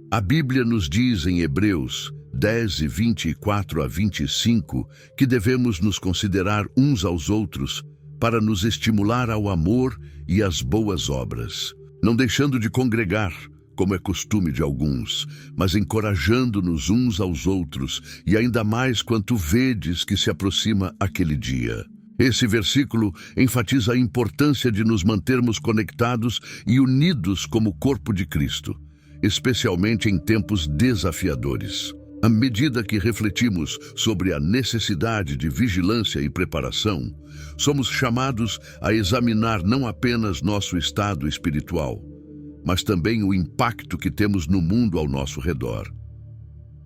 A Bíblia nos diz em Hebreus 10, 24 a 25, que devemos nos considerar uns aos outros para nos estimular ao amor e às boas obras, não deixando de congregar, como é costume de alguns, mas encorajando-nos uns aos outros, e ainda mais quanto vedes que se aproxima aquele dia. Esse versículo enfatiza a importância de nos mantermos conectados e unidos como corpo de Cristo, especialmente em tempos desafiadores. À medida que refletimos sobre a necessidade de vigilância e preparação, somos chamados a examinar não apenas nosso estado espiritual, mas também o impacto que temos no mundo ao nosso redor.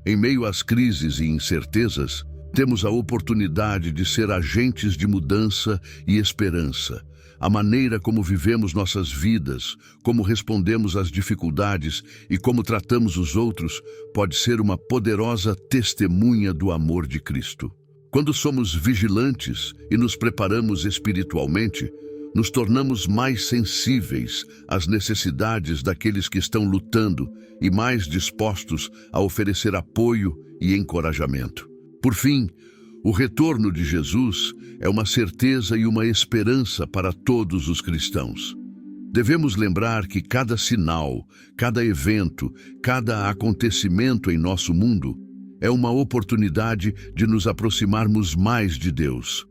Em meio às crises e incertezas, temos a oportunidade de ser agentes de mudança e esperança. A maneira como vivemos nossas vidas, como respondemos às dificuldades e como tratamos os outros pode ser uma poderosa testemunha do amor de Cristo. Quando somos vigilantes e nos preparamos espiritualmente, nos tornamos mais sensíveis às necessidades daqueles que estão lutando e mais dispostos a oferecer apoio e encorajamento. Por fim, o retorno de Jesus é uma certeza e uma esperança para todos os cristãos. Devemos lembrar que cada sinal, cada evento, cada acontecimento em nosso mundo é uma oportunidade de nos aproximarmos mais de Deus.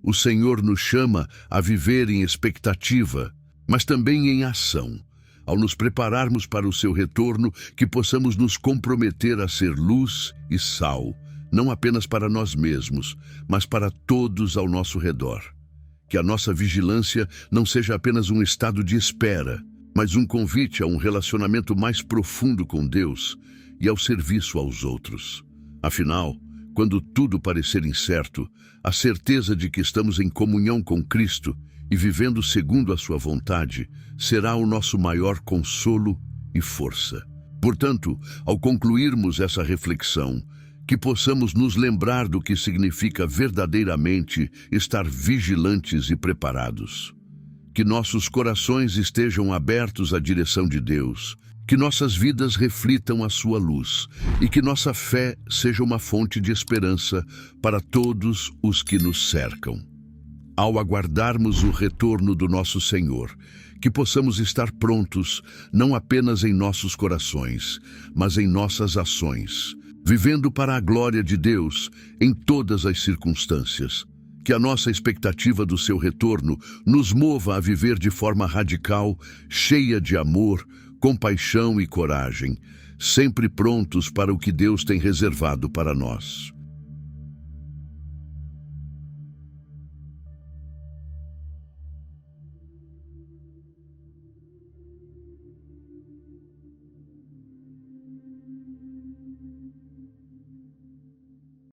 O Senhor nos chama a viver em expectativa, mas também em ação. Ao nos prepararmos para o seu retorno, que possamos nos comprometer a ser luz e sal, não apenas para nós mesmos, mas para todos ao nosso redor. Que a nossa vigilância não seja apenas um estado de espera, mas um convite a um relacionamento mais profundo com Deus e ao serviço aos outros. Afinal, quando tudo parecer incerto, a certeza de que estamos em comunhão com Cristo e vivendo segundo a sua vontade será o nosso maior consolo e força. Portanto, ao concluirmos essa reflexão, que possamos nos lembrar do que significa verdadeiramente estar vigilantes e preparados. Que nossos corações estejam abertos à direção de Deus, que nossas vidas reflitam a sua luz e que nossa fé seja uma fonte de esperança para todos os que nos cercam. Ao aguardarmos o retorno do nosso Senhor, que possamos estar prontos não apenas em nossos corações, mas em nossas ações, vivendo para a glória de Deus em todas as circunstâncias. Que a nossa expectativa do seu retorno nos mova a viver de forma radical, cheia de amor, compaixão e coragem, sempre prontos para o que Deus tem reservado para nós.